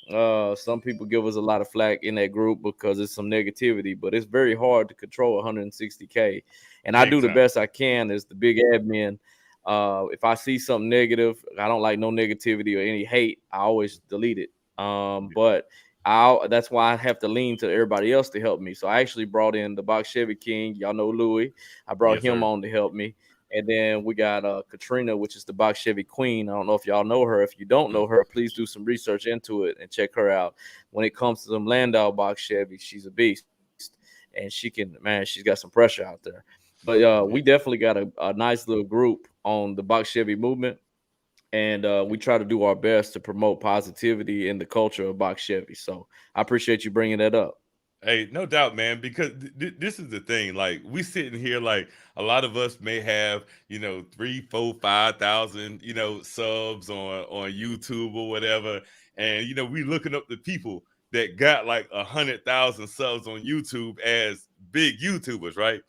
Some people give us a lot of flack in that group because it's some negativity, but it's very hard to control 160K. And I do the best I can as the big admin. If I see something negative, I don't like no negativity or any hate, I always delete it. But that's why I have to lean to everybody else to help me. So I actually brought in the box Chevy King. Y'all know Louis. I brought him on to help me. And then we got Katrina, which is the box Chevy Queen. I don't know if y'all know her. If you don't know her, please do some research into it and check her out. When it comes to them Landau box Chevy, she's a beast. And she's got some pressure out there. But we definitely got a nice little group on the box Chevy movement. And we try to do our best to promote positivity in the culture of box Chevy. So I appreciate you bringing that up. Hey, no doubt, man, because this is the thing. Like, we sitting here, like, a lot of us may have, 3, 4, 5,000, subs on YouTube or whatever. And, we looking up the people that got like 100,000 subs on YouTube as big YouTubers, right?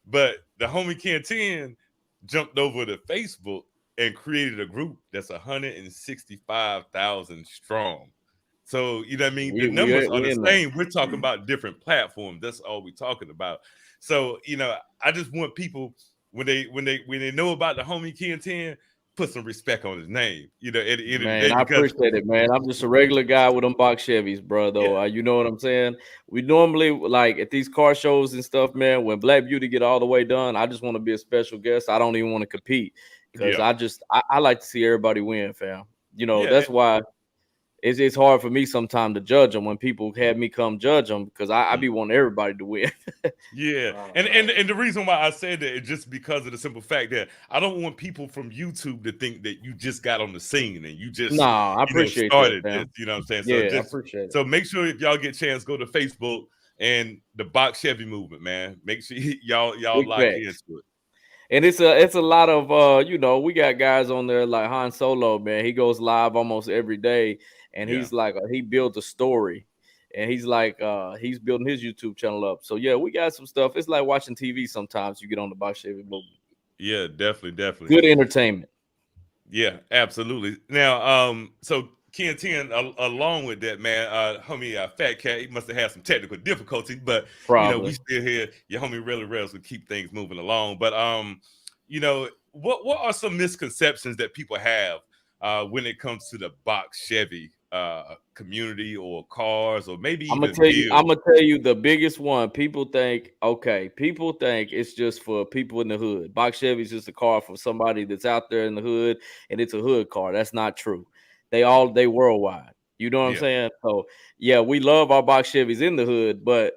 But the homie Ken-Tenn jumped over to Facebook and created a group that's 165,000 strong. So, you know what I mean? The numbers are the same. We're talking about different platforms. That's all we're talking about. So, I just want people, when they know about the homie Ken-Tenn, put some respect on his name. Man, I appreciate it, man. I'm just a regular guy with them box Chevys, bro, though. You know what I'm saying? We normally, like, at these car shows and stuff, man, when Black Beauty get all the way done, I just want to be a special guest. I don't even want to compete because I like to see everybody win, fam. That's why it's hard for me sometimes to judge them when people have me come judge them because I be wanting everybody to win. And the reason why I said that is just because of the simple fact that I don't want people from YouTube to think that you just got on the scene and you just I appreciate started that, this. You know what I'm saying? So I appreciate it. So make sure if y'all get a chance, go to Facebook and the box Chevy movement, man. Make sure y'all lock into it. And it's a lot of we got guys on there like Han Solo, man. He goes live almost every day. And he's like, he built a story, and he's like, he's building his YouTube channel up. So yeah, we got some stuff. It's like watching TV sometimes. You get on the box Chevy movement. Yeah, definitely. Good entertainment. Yeah, absolutely. Now, so Ken-Tenn, along with that, man, homie FaTKaT, he must have had some technical difficulty, but we still here. Your homie Rellz will keep things moving along. But what are some misconceptions that people have when it comes to the box Chevy community or cars or maybe I'm gonna tell you the biggest one. People think it's just for people in the hood. Box Chevy is just a car for somebody that's out there in the hood, and it's a hood car. That's not true. They worldwide. You know what I'm saying? So yeah, we love our box Chevys in the hood, but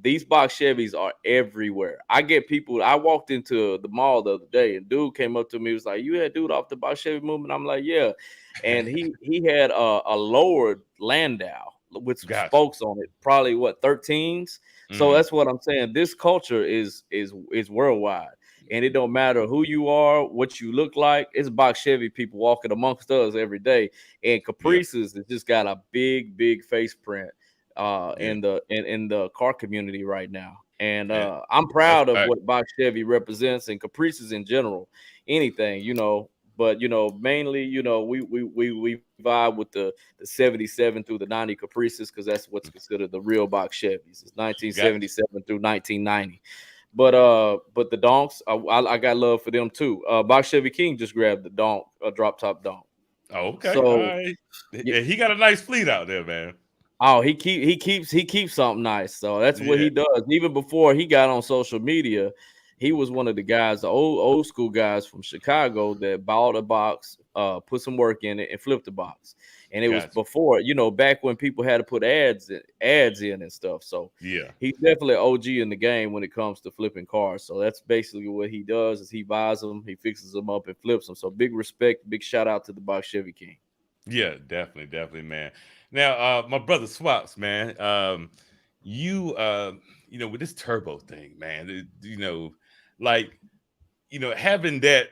these box Chevys are everywhere. I get people. I walked into the mall the other day, and dude came up to me, was like, "You had dude off the box Chevy movement?" I'm like, "Yeah," and he had a lowered Landau, with some Gotcha. spokes on it, probably what 13s. So that's what I'm saying. This culture is worldwide, and it don't matter who you are, what you look like. It's box Chevy people walking amongst us every day, and Caprices has just got a big face print in the car community right now. And I'm proud of what box Chevy represents and Caprices in general. Anything, but mainly, we vibe with the 77 through the 90 Caprices because that's what's considered the real box Chevys. It's 1977 through 1990. But the donks, I got love for them too. Box Chevy King just grabbed the donk, a drop top donk. Oh, okay. So, all right. Yeah, he got a nice fleet out there, man. Oh, he keeps something nice. So that's what he does. Even before he got on social media, he was one of the guys, the old school guys from Chicago that bought a box, put some work in it, and flipped the box. And it was before, back when people had to put ads in and stuff. So he's definitely OG in the game when it comes to flipping cars. So that's basically what he does: is he buys them, he fixes them up, and flips them. So big respect, big shout out to the Box Chevy King. Yeah, definitely, man. Now, my brother Swaps, man, with this turbo thing, man, having that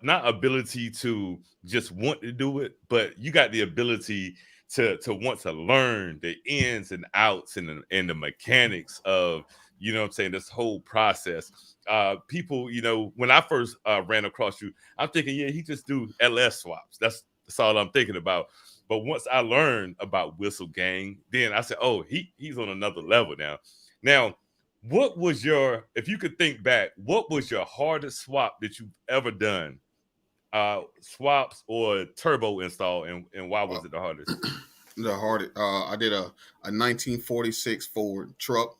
not ability to just want to do it, but you got the ability to want to learn the ins and outs and the mechanics of, this whole process. People, when I first ran across you, I'm thinking, he just do LS swaps. That's all I'm thinking about. But once I learned about Whistle Gang, then I said, oh, he's on another level now. Now, what was if you could think back, what was your hardest swap that you've ever done? Swaps or turbo install, and why was it the hardest? The hardest, I did a 1946 Ford truck.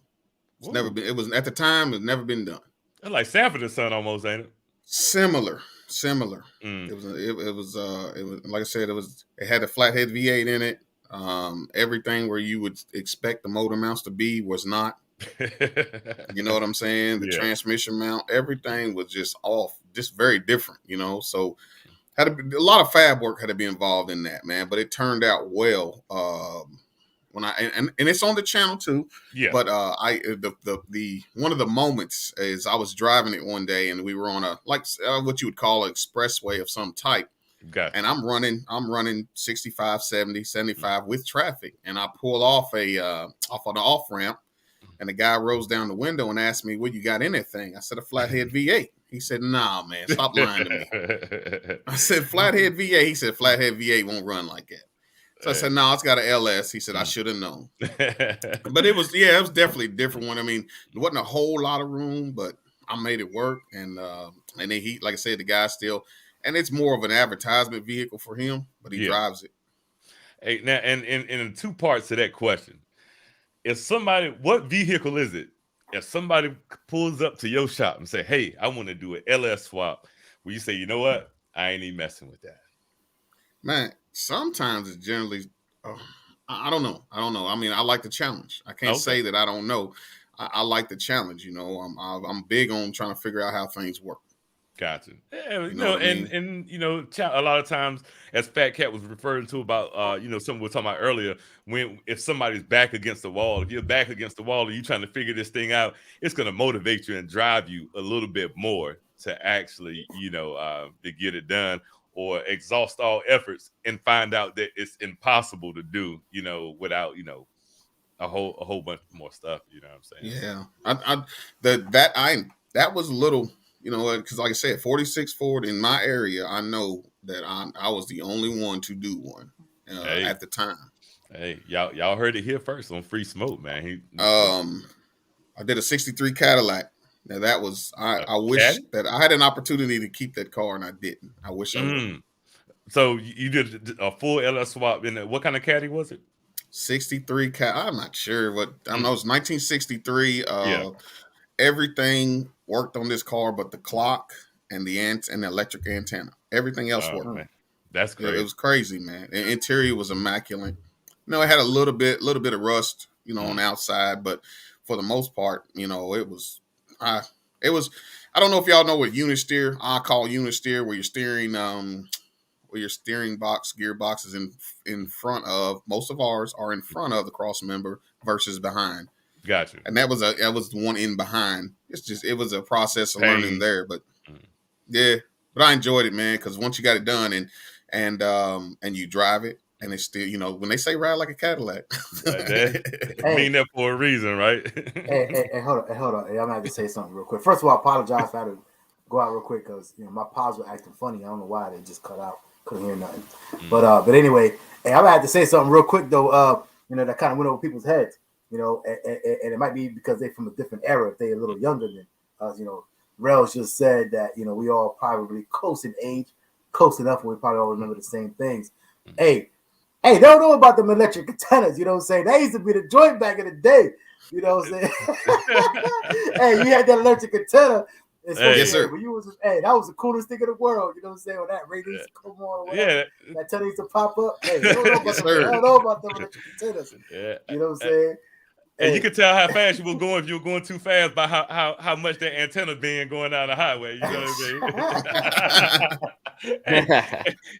It was at the time, it's never been done. It's like Sanford and Son almost, ain't it? Similar. It was like I said, it had a flathead V8 in it. Everything where you would expect the motor mounts to be was not. You know what I'm saying? The transmission mount, everything was just off, just very different, so a lot of fab work had to be involved in that, man, but it turned out well. When and it's on the channel too. Yeah. But the one of the moments is I was driving it one day and we were on what you would call an expressway of some type. Gotcha. And I'm running 65, 70, 75 with traffic. And I pull off on the off ramp, and the guy rolls down the window and asked me, what you got in that thing? I said, a flathead V8. He said, nah, man, stop lying to me. I said, flathead V8. He said, flathead V8 won't run like that. So I said, no, it's got an LS. He said, I should have known. But it was definitely a different one. I mean, there wasn't a whole lot of room, but I made it work. And then he, like I said, the guy still, and it's more of an advertisement vehicle for him, but he drives it. Hey, now, and in two parts to that question, what vehicle is it? If somebody pulls up to your shop and say, hey, I want to do an LS swap, will you say, you know what? I ain't even messing with that? Man, sometimes it's generally, I don't know. I mean, I like the challenge. I can't say that I don't know. I like the challenge. I'm big on trying to figure out how things work. Gotcha. Yeah, and a lot of times, as FaTKaT was referring to about, something we were talking about earlier, if somebody's back against the wall, if you're back against the wall and you're trying to figure this thing out, it's going to motivate you and drive you a little bit more to actually, to get it done, or exhaust all efforts and find out that it's impossible to do, without, a whole bunch more stuff. You know what I'm saying? Yeah. That was a little, because like I said, 46 Ford in my area, I know that I was the only one to do one at the time. Hey, y'all heard it here first on Free Smoke, man. I did a 63 Cadillac. Now that was, I wish that I had an opportunity to keep that car and I didn't. I wish I would. So you did a full LS swap in what kind of Caddy was it? 63 I'm not sure what, I don't know. It was 1963. Everything worked on this car, but the clock and the electric antenna. Everything else worked. Man. That's crazy. It was crazy, man. The interior was immaculate. It had a little bit of rust, on the outside, but for the most part, it was. I don't know if y'all know what unit steer. I call unit steer, where you're steering. where your steering box, gearbox is in front of. Most of ours are in front of the cross member versus behind. Gotcha. And that was the one in behind. It was a process of learning Pain. there, but yeah, but I enjoyed it, man, because once you got it done and you drive it, and it's still, when they say ride like a Cadillac, I mean that for a reason, right? hey, hold on. Hey, I'm gonna have to say something real quick. First of all, I apologize for having to go out real quick because my pods were acting funny. I don't know why they just cut out. Couldn't hear nothing. But anyway, hey, I'm gonna have to say something real quick though. That kind of went over people's heads. And it might be because they're from a different era. If they're a little younger than us, Rellz just said that we all probably close in age, close enough, and we probably all remember the same things. Hey, they don't know about them electric antennas. You know what I'm saying? That used to be the joint back in the day. You know what I'm saying? Hey, you had that electric antenna. Yes, sir. When that was the coolest thing in the world. You know what I'm saying? When that radio used to come on, that antenna used to pop up. Hey, they don't know about them electric antennas. Yeah. You know what I'm saying? And you could tell how fast you were going if you were going too fast by how much that antenna being going down the highway. You know what I mean?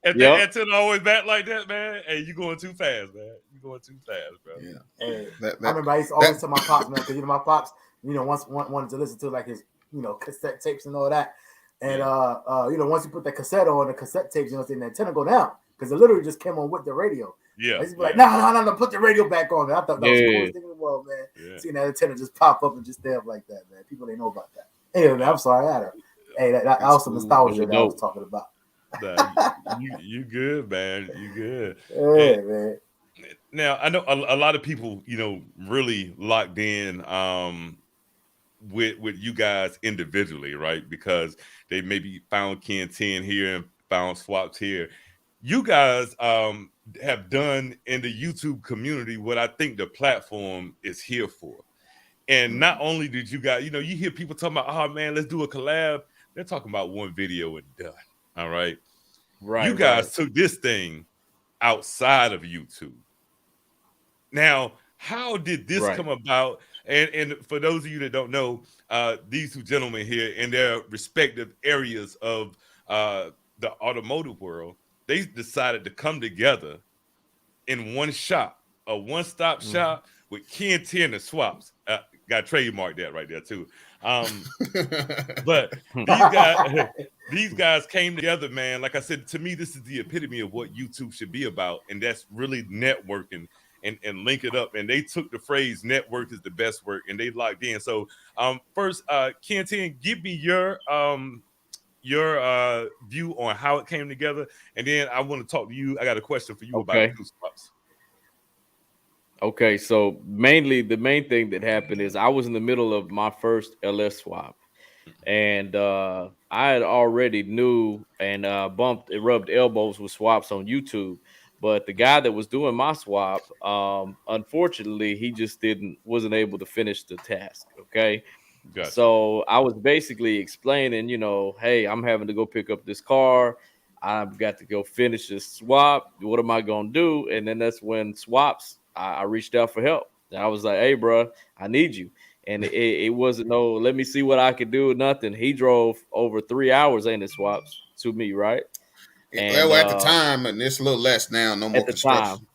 and that antenna always back like that, man. Hey, you going too fast, man. You going too fast, bro. Yeah. Hey, I remember I used to always tell my pops, man, because my pops, once wanted to listen to like his, cassette tapes and all that. And once you put that cassette on, the cassette tapes, the antenna go down because it literally just came on with the radio. Yeah. I used to be like, no, put the radio back on. I thought that was the coolest thing in the world, man. Yeah. Seeing that antenna just pop up and just stay up like that, man. People didn't know about that. Anyway, man, I'm sorry. That was some nostalgia that I was talking about. You good, man. You good. Yeah, man. Now, I know a lot of people, really locked in with you guys individually, right? Because they maybe found Ken-Tenn here and found Swaps here. You guys have done in the YouTube community what I think the platform is here for. And not only did you guys, you hear people talking about, oh man, let's do a collab. They're talking about one video and done. All right. Right. You guys took this thing outside of YouTube. Now, how did this come about? And for those of you that don't know, these two gentlemen here in their respective areas of the automotive world, they decided to come together in one shop, a one-stop shop with Ken-Tenn and Swaps. Got trademarked that right there too. But these guys came together, man. Like I said, to me, this is the epitome of what YouTube should be about, and that's really networking and link it up. And they took the phrase "network is the best work," and they locked in. So, first, Ken-Tenn, give me your view on how it came together, and then I want to talk to you. I got a question for you about Kustomz. Okay, so the main thing that happened is I was in the middle of my first LS swap, and I had already knew and rubbed elbows with Swaps on YouTube, but the guy that was doing my swap, unfortunately, he just wasn't able to finish the task. Okay. Gotcha. So I was basically explaining, hey, I'm having to go pick up this car. I've got to go finish this swap. What am I going to do? And then that's when Swaps, I reached out for help. And I was like, hey, bro, I need you. And it wasn't let me see what I could do. Nothing. He drove over 3 hours, ain't it, Swaps, to me, right? And, well, at the time, and it's a little less now, no more construction.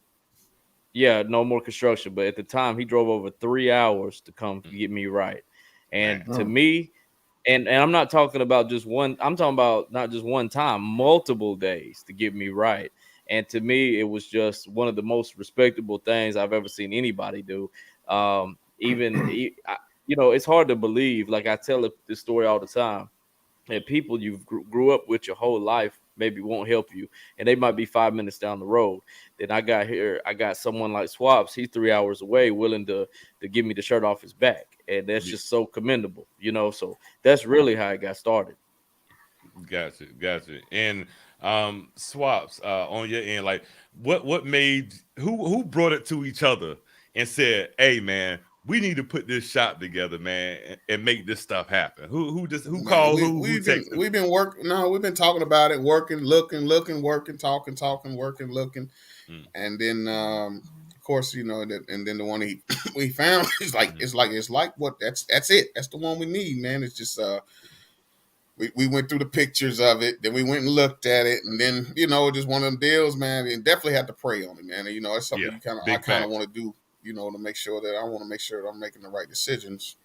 Yeah, no more construction. But at the time, he drove over 3 hours to come get me right. And to me, and I'm not talking about just one, I'm talking about not just one time, multiple days to get me right. And to me, it was just one of the most respectable things I've ever seen anybody do. It's hard to believe. Like I tell this story all the time, that people you grew up with your whole life maybe won't help you, and they might be 5 minutes down the road. Then I got someone like Swaps. He's 3 hours away, willing to give me the shirt off his back, and that's just so commendable, So that's really how it got started. Gotcha. And Swaps, on your end, like what made who brought it to each other and said, "Hey, man, we need to put this shop together, man, and make this stuff happen." Who called who? We've been working. No, we've been talking about it, working, looking, working, talking, working, looking, and then of course, and then the one we found is like it's like what that's it. That's the one we need, man. It's just we went through the pictures of it, then we went and looked at it, and then just one of them deals, man. And definitely had to pray on it, man. And it's something I kind of want to do, to make sure that I'm making the right decisions.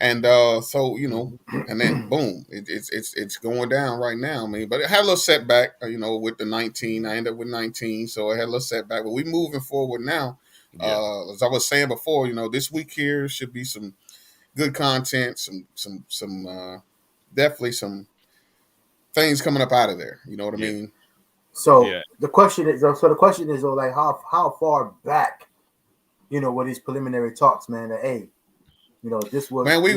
And so and then boom, it's going down right now. I mean, but it had a little setback, with the 19. I ended up with 19, so it had a little setback. But we moving forward now. As I was saying before, this week here should be some good content, some definitely some things coming up out of there. You know what I mean? So the question is, like, how far back, were these preliminary talks, man? That hey, this was man. We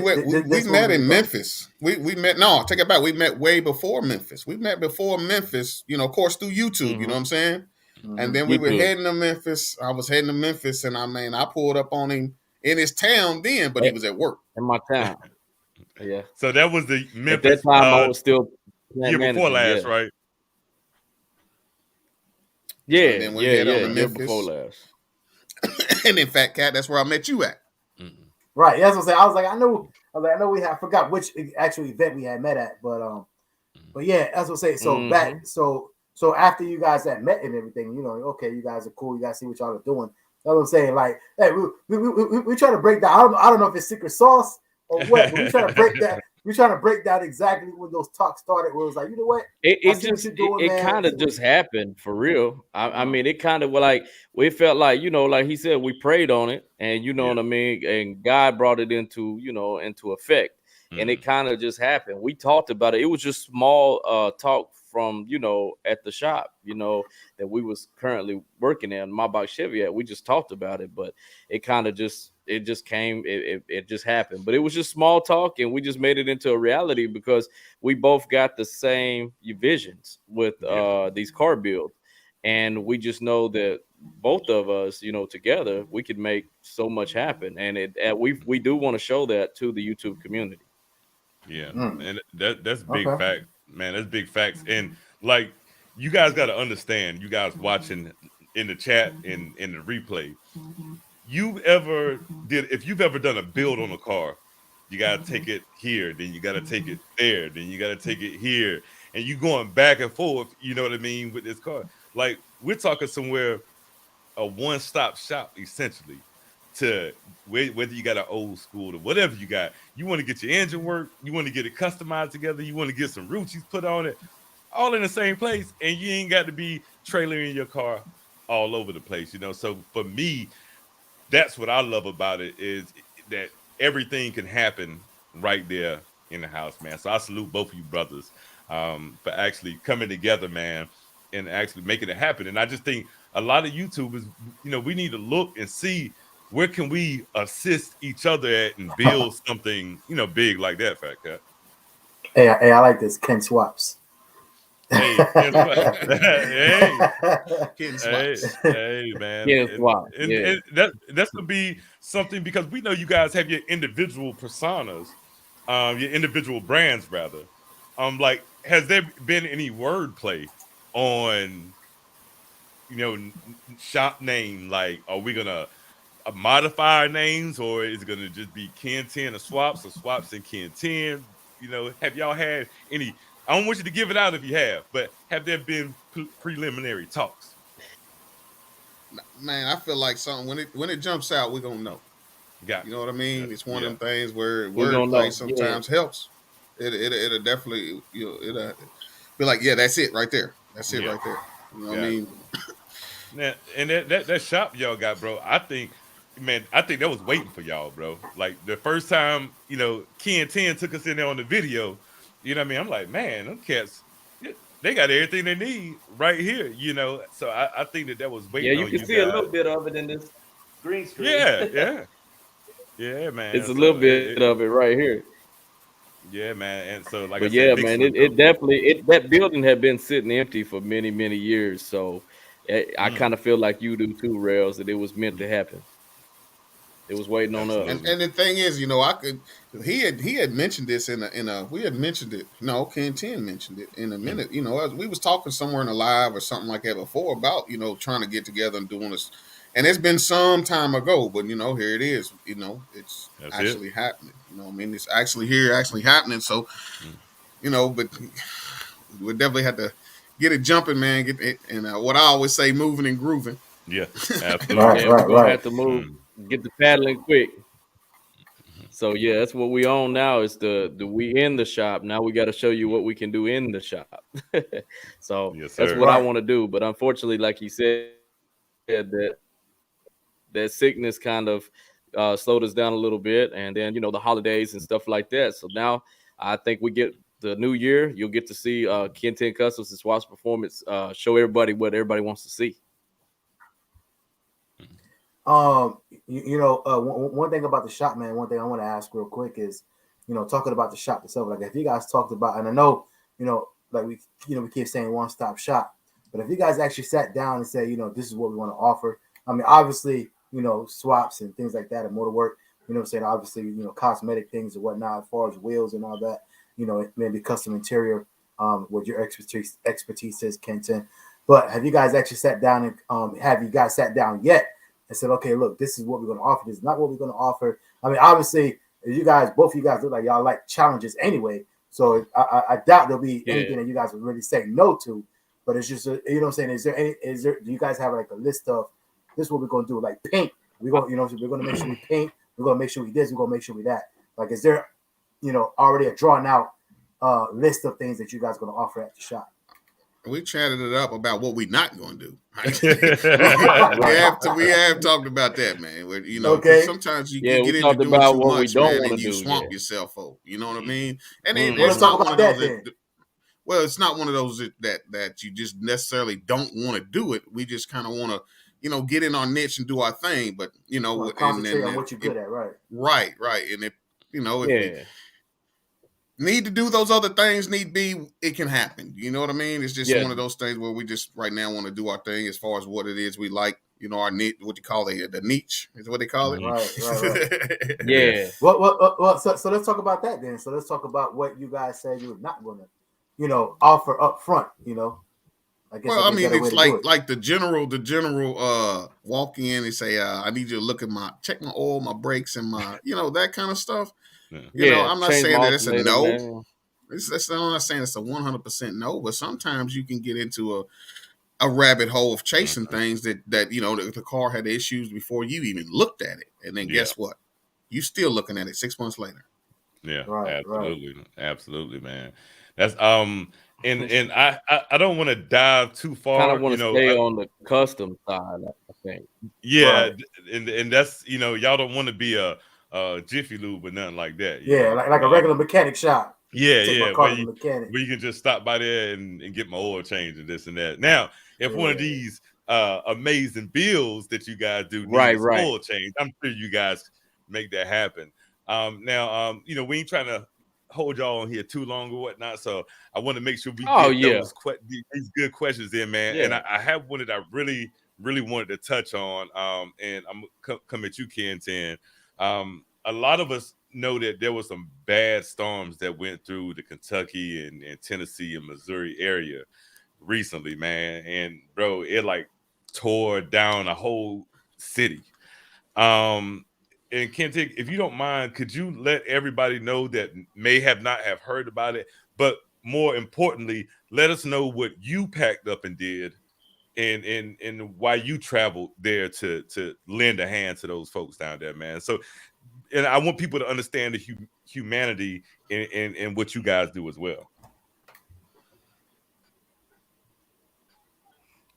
met in Memphis. We met. No, take it back. We met way before Memphis. We met before Memphis. Of course, through YouTube. Mm-hmm. You know what I'm saying? Mm-hmm. And then we were heading to Memphis. I was heading to Memphis, and I pulled up on him in his town then, but he was at work in my town. Yeah. So that was the Memphis. At that time, I was still year before last, right? Yeah. And then we head on to Memphis. Year before last. And in FaTKaT, that's where I met you at. Mm-hmm. Right. That's what I'm saying. I was like, I know we I forgot which actual event we had met at, but yeah, that's what I'm saying. So back, so after you guys had met and everything, okay, you guys are cool. You guys see what y'all are doing. That's what I'm saying. Like, hey, we try to break down. I don't know if it's secret sauce or what, but we try to break that. We're trying to break down exactly when those talks started. Where it was like, you know what? It kind of just happened for real. I mean, it kind of we felt like, like he said, we prayed on it, and what I mean, and God brought it into effect, and it kind of just happened. We talked about it. It was just small talk from at the shop that we was currently working in my box Chevy at. We just talked about it, but it kind of just came, it just happened. But it was just small talk, and we just made it into a reality because we both got the same visions with these car builds, and we just know that both of us, together, we could make so much happen, and we do want to show that to the YouTube community. Yeah, and that's big fact, man. That's big facts, and like you guys got to understand, you guys watching in the chat in the replay. If you've ever done a build on a car, you got to take it here, then you got to take it there, then you got to take it here, and you going back and forth, you know what I mean, with this car. Like, we're talking somewhere, a one-stop shop, essentially, to whether you got an old school or whatever you got. You want to get your engine work, you want to get it customized together, you want to get some Ruchis put on it, all in the same place, and you ain't got to be trailering your car all over the place, So for me, that's what I love about it, is that everything can happen right there in the house, man. So I salute both of you brothers for actually coming together, man, and actually making it happen. And I just think a lot of YouTubers, we need to look and see where can we assist each other at and build something, big like that, FaTKaT. Hey, I like this. Ken Swaps. Hey, Ken Swaps. Hey, man. And that's gonna be something, because we know you guys have your individual personas, your individual brands, rather. Like, has there been any wordplay on, shop name? Like, are we gonna modify our names, or is it gonna just be Ken-Tenn or Swaps and Ken-Tenn? Have y'all had any? I don't want you to give it out if you have, but have there been preliminary talks? Man, I feel like something when it jumps out, we're gonna know. You know what I mean? It's one of them things where wordplay sometimes helps. It'll definitely it'll be like, yeah, that's it right there. That's it right there. You know what I mean? Now, and that shop y'all got, bro, I think that was waiting for y'all, bro. Like, the first time, Ken-Tenn took us in there on the video, what I mean? I'm like, man, them cats, they got everything they need right here, So I think that was waiting on you. Yeah, you can see a little bit of it in this green screen. Yeah, man. It's a little bit of it right here. Yeah, man. And so, like, but it definitely that building had been sitting empty for many, many years. So I kind of feel like you do too, Rellz, that it was meant to happen. It was waiting on us. And the thing is, he had mentioned this we had mentioned it. Ken-Tenn mentioned it in a minute. We was talking somewhere in a live or something like that before about, trying to get together and doing this. And it's been some time ago, but here it is. It's actually happening. It's actually here, actually happening. So but we definitely have to get it jumping, man. Get it, and what I always say, moving and grooving. Yeah, Right, absolutely. Yeah, we're right, gonna right. have to move, get the paddling quick. So yeah, that's what we own now. Is the we in the shop. Now we got to show you what we can do in the shop. So Yes, that's sir. what I Right. want to do. But unfortunately, like you said, that sickness kind of slowed us down a little bit, and then the holidays and stuff like that. So now I think we get the new year. You'll get to see Ken-Tenn Kustomz and Swap's performance. Show everybody what everybody wants to see. One thing about the shop, man. One thing I want to ask real quick is, talking about the shop itself. Like, if you guys talked about, and I know, like we keep saying one-stop shop, but if you guys actually sat down and say, this is what we want to offer. I mean, obviously, swaps and things like that, and motor work. Saying obviously, cosmetic things and whatnot, as far as wheels and all that. Maybe custom interior. What your expertise is, Ken-Tenn. But have you guys actually sat down and have you guys sat down yet? And said, okay, look, this is what we're going to offer. This is not what we're going to offer. I mean, obviously, both of you guys look like y'all like challenges anyway. So I doubt there'll be anything that you guys would really say no to. But it's just, what I'm saying? Do you guys have like a list of this is what we're going to do? Like paint. We're going to make sure we paint. We're going to make sure we this. We're going to make sure we that. Like, is there, already a drawn out list of things that you guys are going to offer at the shop? We chatted it up about what we're not going to do. Right. We have talked about that, man. Where, Okay. sometimes you Yeah, get we into talked doing about too what we much, don't man, wanna and you do, swamp yeah. yourself over. You know what I mean? And Mhm. Let's it's not talk one of about those. that. Well, it's not one of those that you just necessarily don't want to do it. We just kind of want to, get in our niche and do our thing. But Concentrate on what you're good at, right? Right. And if if we Yeah. need to do those other things, need be, it can happen. You know what I mean? It's just Yeah. one of those things where we just right now want to do our thing as far as what it is we like. Our niche, what you call it, the niche is what they call it. Right. Yeah. Well, so let's talk about that then. So let's talk about what you guys said you were not going to, offer up front. I guess. Well, I mean, it's way to do it. like the general walk in and say, I need you to look at check my oil, my brakes, and my that kind of stuff. Yeah. I'm not Change saying my that it's a alternator, no. man. I'm not saying it's a 100% no, but sometimes you can get into a rabbit hole of chasing things that the car had issues before you even looked at it, and then guess what? You still looking at it 6 months later. Yeah, Right. absolutely, man. That's and I don't want to dive too far. Kind of want to stay on the custom side, I think. Yeah, Right. and that's y'all don't want to be a Jiffy Lube or nothing like that. Yeah, like a regular mechanic shop. Take my Yeah, car to the mechanic. where you can just stop by there and get my oil change and this and that. Now, if one of these amazing bills that you guys do needs oil change, I'm sure you guys make that happen. Now, we ain't trying to hold y'all on here too long or whatnot, so I want to make sure we get these good questions in, man. And I have one that I really wanted to touch on, and I'm come at you, Ken-Tenn. A lot of us know that there was some bad storms that went through the Kentucky and Tennessee and Missouri area recently, man. And bro, it like tore down a whole city. And Ken-Tenn, if you don't mind, could you let everybody know that may not have heard about it, but more importantly, let us know what you packed up and did and why you traveled there to lend a hand to those folks down there, man. So, and I want people to understand the humanity in what you guys do as well.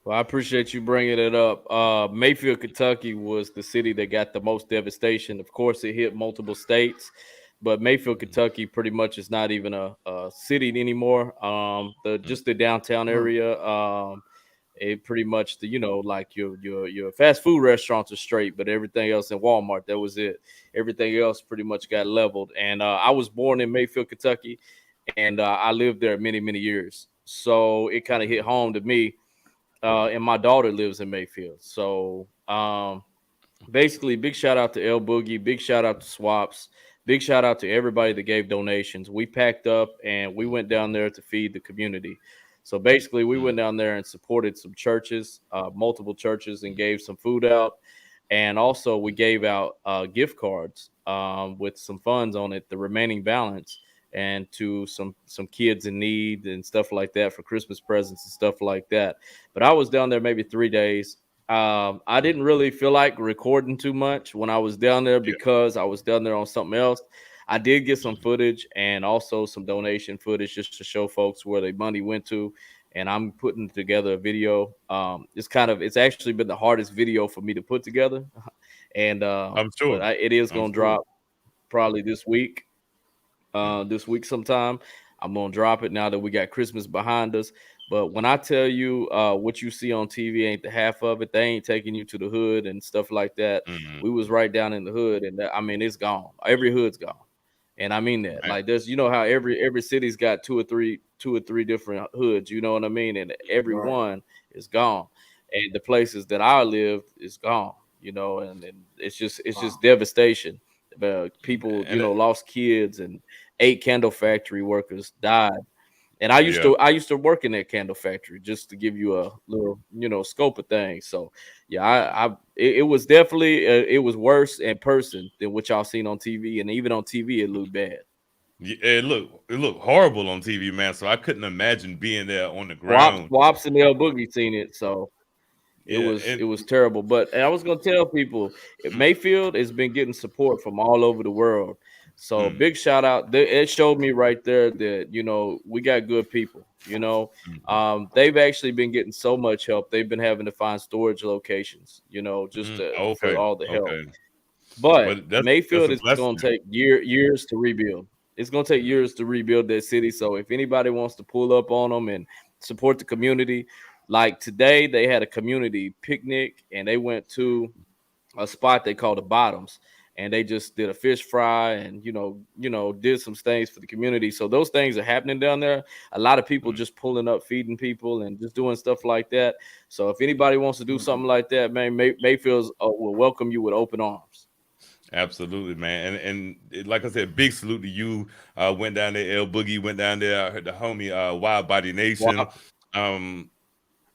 Well, I appreciate you bringing it up. Mayfield, Kentucky was the city that got the most devastation. Of course, it hit multiple states, but Mayfield, Kentucky pretty much is not even a city anymore. Just the downtown area, it pretty much like your fast food restaurants are straight, but everything else in Walmart, that was it. Everything else pretty much got leveled. And I was born in Mayfield, Kentucky, and I lived there many years. So it kind of hit home to me. And my daughter lives in Mayfield. So basically, big shout out to El Boogie, big shout out to Swaps, big shout out to everybody that gave donations. We packed up and we went down there to feed the community. So basically, we went down there and supported some churches, multiple churches, and gave some food out. And also, we gave out gift cards with some funds on it, the remaining balance. and to some kids in need and stuff like that for Christmas presents and stuff like that. But I was down there maybe 3 days. I didn't really feel like recording too much when I was down there because I was down there on something else. I did get some footage and also some donation footage just to show folks where the money went to. And I'm putting together a video. It's actually been the hardest video for me to put together. And I'm sure but it is going to drop probably this week. This week sometime. I'm gonna drop it now that we got Christmas behind us. But when I tell you what you see on TV ain't the half of it, they ain't taking you to the hood and stuff like that. Mm-hmm. We was right down in the hood, and it's gone. Every hood's gone, and I mean that. Like there's, how every city's got two or three different hoods. You know what I mean? And every one is gone, and the places that I lived is gone. And it's just devastation. People, lost kids, and 8 candle factory workers died. And I used to work in that candle factory, just to give you a little, scope of things. So it was definitely it was worse in person than what y'all seen on TV, and even on TV it looked bad. Yeah, it looked horrible on TV, man. So I couldn't imagine being there on the ground. Wops and L Boogie seen it, so it was terrible. But I was gonna tell people, Mayfield has been getting support from all over the world. So big shout out. It showed me right there that we got good people. They've actually been getting so much help. They've been having to find storage locations. For all the help. But Mayfield is going to take years to rebuild. It's going to take years to rebuild that city. So if anybody wants to pull up on them and support the community, like today they had a community picnic and they went to a spot they call the Bottoms, and they just did a fish fry and did some things for the community. So those things are happening down there. A lot of people just pulling up, feeding people, and just doing stuff like that. So if anybody wants to do something like that, man, Mayfield will welcome you with open arms. Absolutely, man. And like I said, big salute to you. Went down there, L Boogie went down there. I heard the homie Wild Body Nation. Wow.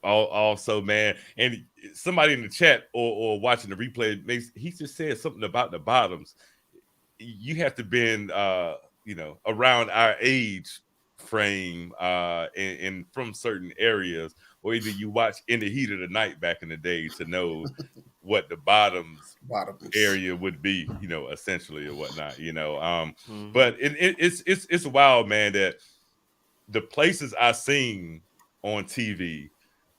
Also, man, and somebody in the chat or watching the replay, he just said something about the Bottoms. You have to been around our age frame and from certain areas, or either you watch In the Heat of the Night back in the day to know what the Bottoms area would be, essentially, or whatnot, But it's wild, man, that the places I seen on TV,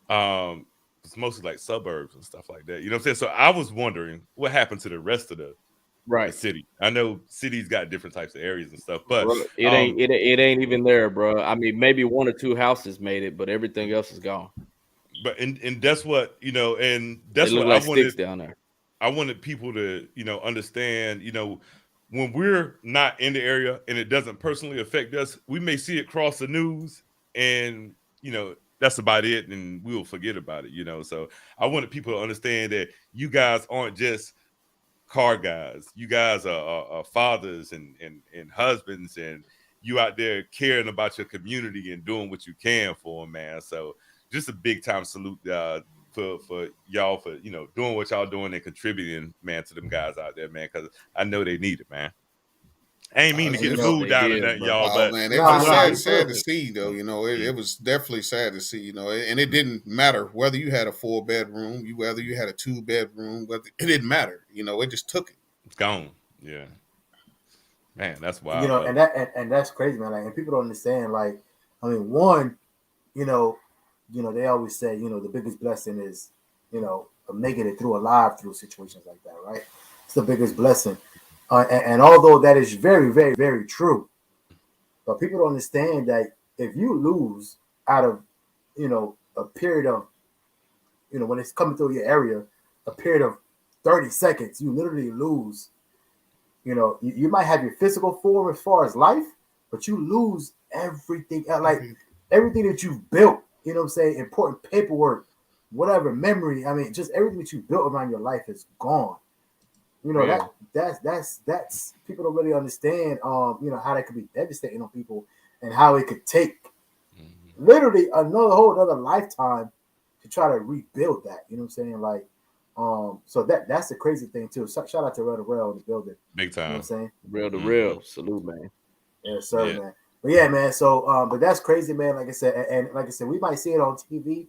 it's mostly like suburbs and stuff like that. You know what I'm saying? So I was wondering what happened to the rest of the city. I know cities got different types of areas and stuff, but bro, it ain't even there, bro. I mean, maybe 1 or 2 houses made it, but everything else is gone. But and that's what and that's what like I wanted down there. I wanted people to understand. When we're not in the area and it doesn't personally affect us, we may see it cross the news, and that's about it, and we'll forget about it. So I wanted people to understand that you guys aren't just car guys. You guys are fathers and husbands, and you out there caring about your community and doing what you can for them, man. So just a big time salute for y'all for doing what y'all doing and contributing, man, to them guys out there, man, because I know they need it, man. I ain't mean to get the mood down and nothing, y'all, but man, it was sad to see, though. It was definitely sad to see, and it didn't matter whether you had a 4-bedroom, whether you had a 2-bedroom, whether it didn't matter. It just took it. It's gone. Yeah, man, that's wild. And that's crazy, man. Like, and people don't understand. Like, I mean, one, they always say, the biggest blessing is, making it through alive through situations like that, right? It's the biggest blessing. And although that is very, very, very true, but people don't understand that if you lose out of, a period of, when it's coming through your area, a period of 30 seconds, you literally lose. You might have your physical form as far as life, but you lose everything, like everything that you've built, important paperwork, whatever, memory. I mean, just everything that you built around your life is gone. That's people don't really understand, how that could be devastating on people and how it could take literally another lifetime to try to rebuild that. You know what I'm saying? Like, so that's the crazy thing too. Shout out to Rell in the building. Big time. You know what I'm saying? Rell to Rell. Salute, man. Yes, sir, Yeah. man. But yeah, man. So, but that's crazy, man. Like I said, and like I said, we might see it on TV,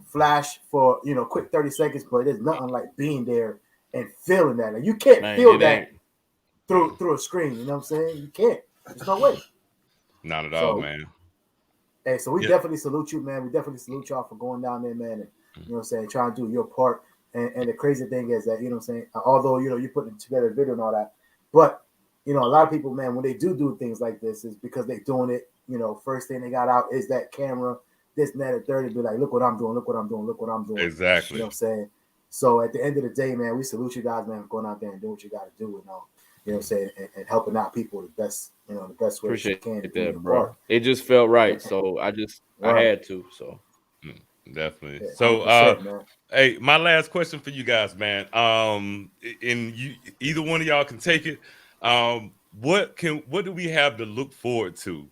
flash for quick 30 seconds, but there's nothing like being there and feeling that. Like, you can't Man, feel it that ain't. through a screen. You know what I'm saying? You can't. There's no way. Not at all, So, man. hey, so we Yeah. definitely salute you, man. We definitely salute y'all for going down there, man, and you know what I'm saying, trying to do your part. And the crazy thing is that, you know what I'm saying, although you're putting together a video and all that, but a lot of people, man, when they do things like this, is because they're doing it. First thing they got out is that camera, this and that, and third, be like, look what I'm doing, look what I'm doing, look what I'm doing. Exactly. You know what I'm saying? So at the end of the day, man, we salute you guys, man, for going out there and doing what you got to do, you know what I'm saying, and helping out people the best way Appreciate you can. that, bro. It just felt right, so I had to. So definitely. Yeah, So 100%, man. hey, my last question for you guys, man. Either one of y'all can take it. What do we have to look forward to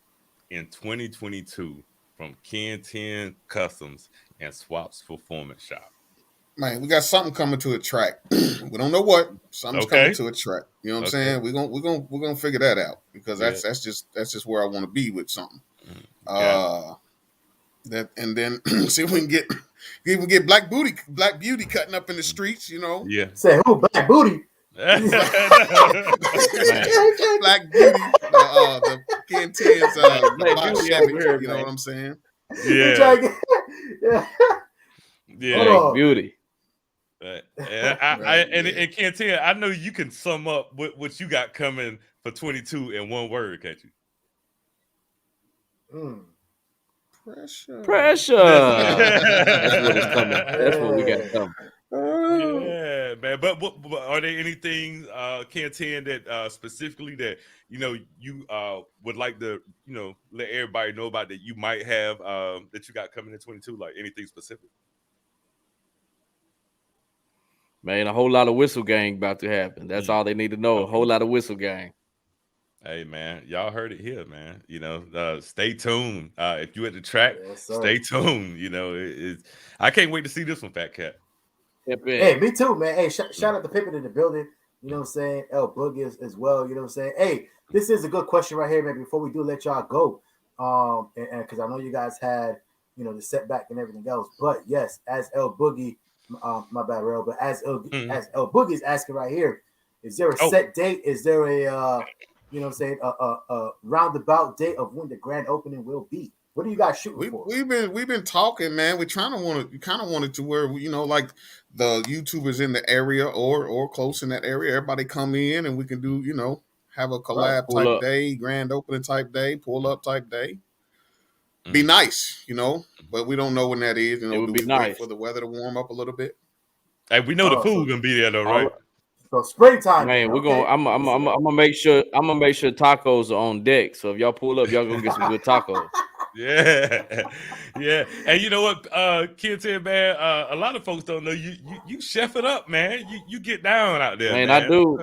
in 2022 from Ken-Tenn Kustomz and Swap's Performance Shop? Man, we got something coming to a track. We don't know what. Something's coming to a track. You know what I'm saying? We're gonna figure that out, because that's just where I want to be with something. That, and then see if we can get Black Beauty cutting up in the streets. Yeah. Say who? Black Booty. Black Beauty, the Ken-Tenn's Black Beauty Chevy, over here, you know man. what I'm saying? Yeah. Black Beauty. And Ken-Tenn, I know you can sum up what you got coming for 22 in one word, can't you? Pressure. That's what is coming. That's what we got coming. Yeah, man. But are there anything, Ken-Tenn, that specifically that you would like to let everybody know about, that you might have that you got coming in 22? Like anything specific? Man, a whole lot of whistle gang about to happen. That's all they need to know. A whole lot of whistle gang. Hey, man, y'all heard it here, man. Stay tuned. If you at the track, stay tuned. I can't wait to see this one, FaTKaT. Hey, me too, man. Hey, shout out to Pippin in the building. You know what I'm saying? El Boogie as well. You know what I'm saying? Hey, this is a good question right here, man. Before we do let y'all go, and because I know you guys had the setback and everything else, but yes, as El Boogie, my bad, Rell, but as El Boogie is asking right here, is there a set date? Is there a a roundabout date of when the grand opening will be? What are you guys shooting for? We've been talking, man. We kind of want it to where like the YouTubers in the area or close in that area, everybody come in and we can do have a collab type day, grand opening type day, pull up type day. Be nice, but we don't know when that is. It would do be we nice. wait for the weather to warm up a little bit? Hey, we know the food gonna be there though, right? So springtime, man. We're gonna. I'm gonna make sure. I'm gonna make sure tacos are on deck. So if y'all pull up, y'all gonna get some good tacos. Yeah. And you know what, Ken-Tenn, man, a lot of folks don't know you chef it up, man. You get down out there, man. I do,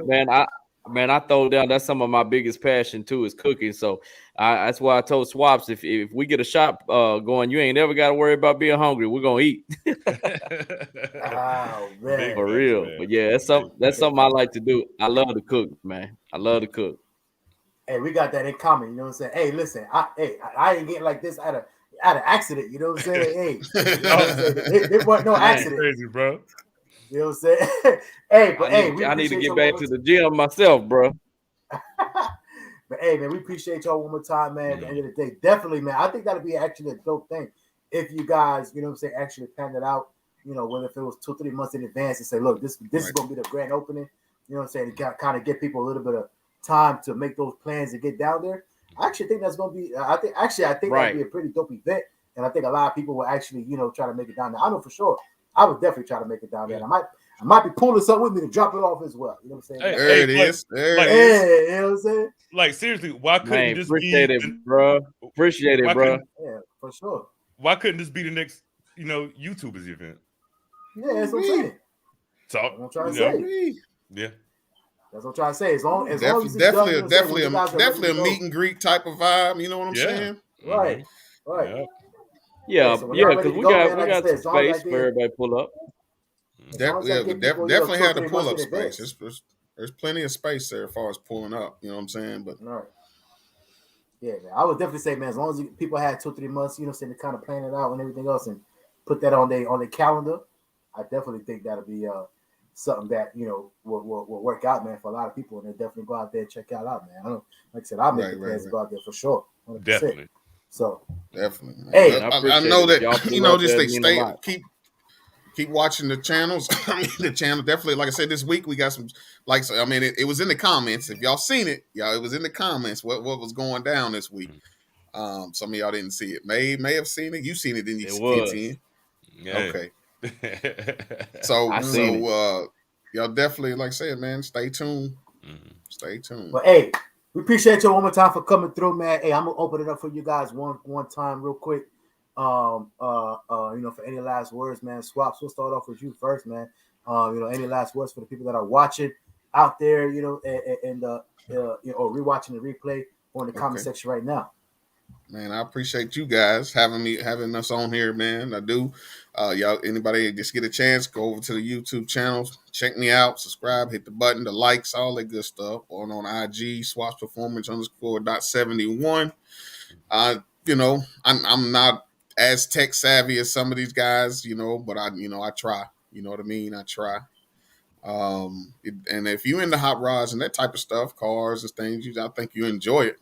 man. I throw down. That's some of my biggest passion too, is cooking. So that's why I told Swaps, if we get a shop going, you ain't never got to worry about being hungry. We're gonna eat. Oh man, for real. Man. But yeah, that's something I like to do. I love to cook, man. I love to cook. Hey, we got that in common. You know what I'm saying? Hey, listen, I ain't getting like this out of accident. You know what I'm saying? Hey, you know what I'm saying? It wasn't no accident. Crazy, bro. You know what I'm saying? Hey, but I need to get back to the gym myself, bro. But hey, man, we appreciate y'all one more time, man. At the end of the day, definitely, man. I think that'd be actually a dope thing if you guys, you know what I'm saying, actually planned it out. Whether if it was 2-3 months in advance and say, look, this is gonna be the grand opening. You know what I'm saying? To kind of get people a little bit of time to make those plans and get down there. I actually think that's gonna be. I think that'd be a pretty dope event, and I think a lot of people will actually, try to make it down there. I know for sure. I would definitely try to make it down there. And I might be pulling something with me to drop it off as well. You know what I'm saying? There it is. There it is. You know what I'm saying? Like seriously, why couldn't this appreciate it, bro? Appreciate it, bro. Yeah, for sure. Why couldn't this be the next, YouTubers event? Yeah, that's what I'm saying. Talk. I'm trying to say. Yeah. That's what I'm trying to say. As long as definitely a meet and greet type of vibe. You know what I'm saying? Right. Yeah, because we got some space for everybody pull up. Definitely have the pull up space. There's plenty of space there as far as pulling up. You know what I'm saying? But Yeah, man. I would definitely say, man, as long as people had 2-3 months, you know, saying to kind of plan it out and everything else, and put that on their calendar, I definitely think that'll be something that will work out, man, for a lot of people, and they definitely go out there and check out, man. I don't, like I said, I'll make the plans to go out there for sure, 100%. Definitely. So definitely. Man. Hey, I know that just they stay keep watching the channels. I mean, the channel definitely, like I said, this week we got some. Like I mean, it was in the comments. If y'all seen it, it was in the comments. What was going down this week? Some of y'all didn't see it. May have seen it. You seen it, didn't you? It was. Yeah. Okay. So y'all definitely, like I said, man, stay tuned. Stay tuned. But hey, we appreciate you one more time for coming through, man. Hey, I'm gonna open it up for you guys one time real quick. For any last words, man. Swaps, we'll start off with you first, man. Any last words for the people that are watching out there, or rewatching the replay or in the comment section right now. Man, I appreciate you guys having us on here, man. I do. Y'all, anybody just get a chance, go over to the YouTube channel, check me out, subscribe, hit the button, the likes, all that good stuff. On IG, Swaps Performance _.71. I'm not as tech savvy as some of these guys, but I try. You know what I mean? I try. And if you're into hot rods and that type of stuff, cars and things, I think you enjoy it.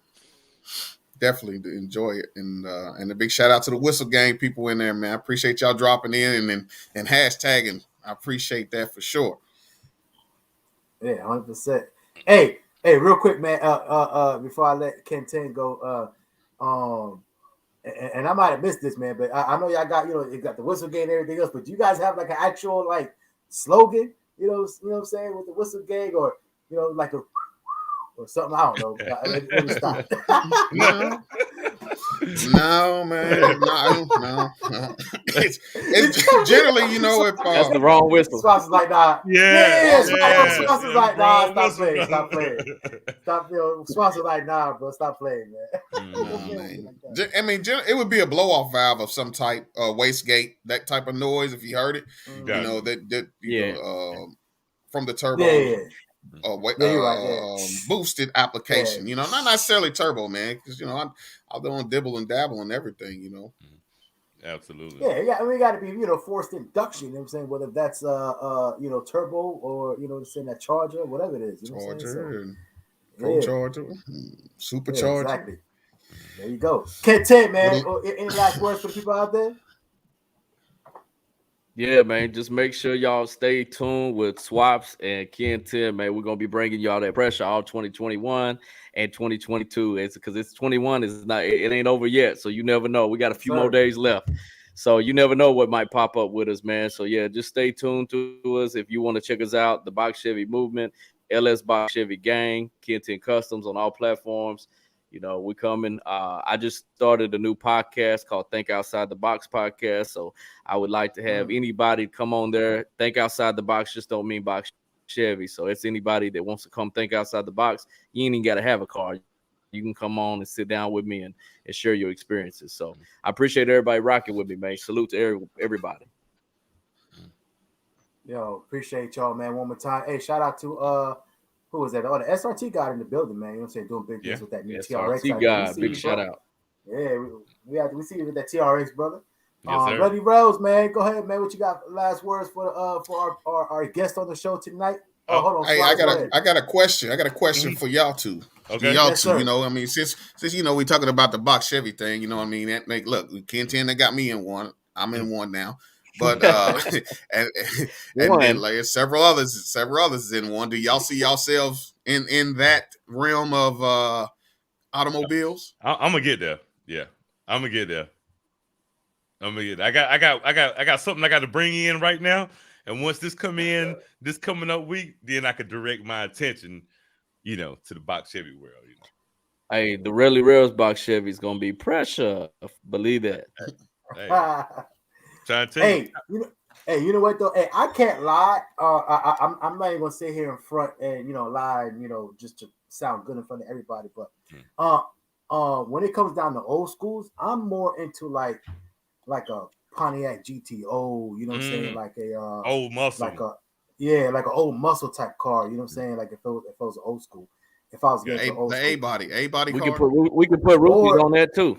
Definitely enjoy it. And a big shout out to the Whistle Gang people in there, man. I appreciate y'all dropping in and hashtagging. I appreciate that for sure. Yeah, 100%. Hey, real quick, man. Before I let Ken-Tenn go, and I might have missed this, man, but I know y'all got, you got the Whistle Gang and everything else, but do you guys have like an actual like slogan, you know what I'm saying, with the Whistle Gang, or like a or something? I don't know. Let me stop. No, man. No. It's generally, if that's the wrong whistle. Swaps is like, nah. Yeah. Swaps is like, nah. Stop playing. Stop. Swaps is like, nah, bro. Stop playing, man. I mean, it would be a blow off valve of some type, wastegate, that type of noise. If you heard it, from the turbo. Yeah. Boosted application, not necessarily turbo, man, because I'll go on dibble and dabble and everything, Absolutely. Yeah. I mean, it got to be forced induction. You know what I'm saying? Whether that's turbo or saying that charger, whatever it is. Charger and pro charger, supercharger. Yeah, exactly. There you go. Ken-Tenn, man. Any last words for the people out there? Yeah, man. Just make sure y'all stay tuned with Swaps and Ken-Tenn, man. We're gonna be bringing y'all that pressure all 2021 and 2022. It's because it's 21. It ain't over yet, so you never know. We got a few more days left, so you never know what might pop up with us, man. So yeah, just stay tuned to us if you want to check us out. The Box Chevy Movement, LS Box Chevy Gang, Ken-Tenn Kustomz on all platforms. We're coming. I just started a new podcast called Think Outside the Box podcast. So I would like to have anybody come on there. Think outside the box just don't mean Box Chevy. So it's anybody that wants to come think outside the box. You ain't even got to have a car. You can come on and sit down with me and share your experiences. So I appreciate everybody rocking with me, man. Salute to everybody. Yo, appreciate y'all, man. One more time. Hey, shout out to who was that? Oh, the SRT guy in the building, man. You know what I'm saying? Doing big things with that new TRX. SRT guy, big shout out. Yeah, we see you with that TRX, brother. Yes, sir. Rellz, man. Go ahead, man. What you got? Last words for our guest on the show tonight? Hold on. Hey, I got a question. I got a question for y'all two. Okay. Y'all two, I mean, since we talking about the Box Chevy thing, you know what I mean? Look, Ken-Tenn got me in one. I'm in one now. But and then like several others in one. Do y'all see yourselves in that realm of automobiles? I'm gonna get there. Yeah, I'm gonna get there. I got something I got to bring in right now. And once this coming up week, then I could direct my attention, to the Box Chevy world. Hey, the Rellz Box Chevy is gonna be pressure. Believe that. Hey. Trying to tell you. You know what though? Hey, I can't lie. I'm not even gonna sit here in front and lie, just to sound good in front of everybody. But when it comes down to old schools, I'm more into like a Pontiac GTO. You know what I'm saying? Like a old muscle. like an old muscle type car. You know what I'm saying? Like if it was an old school. if I was getting old the school. A body We car. can put rupees on that too.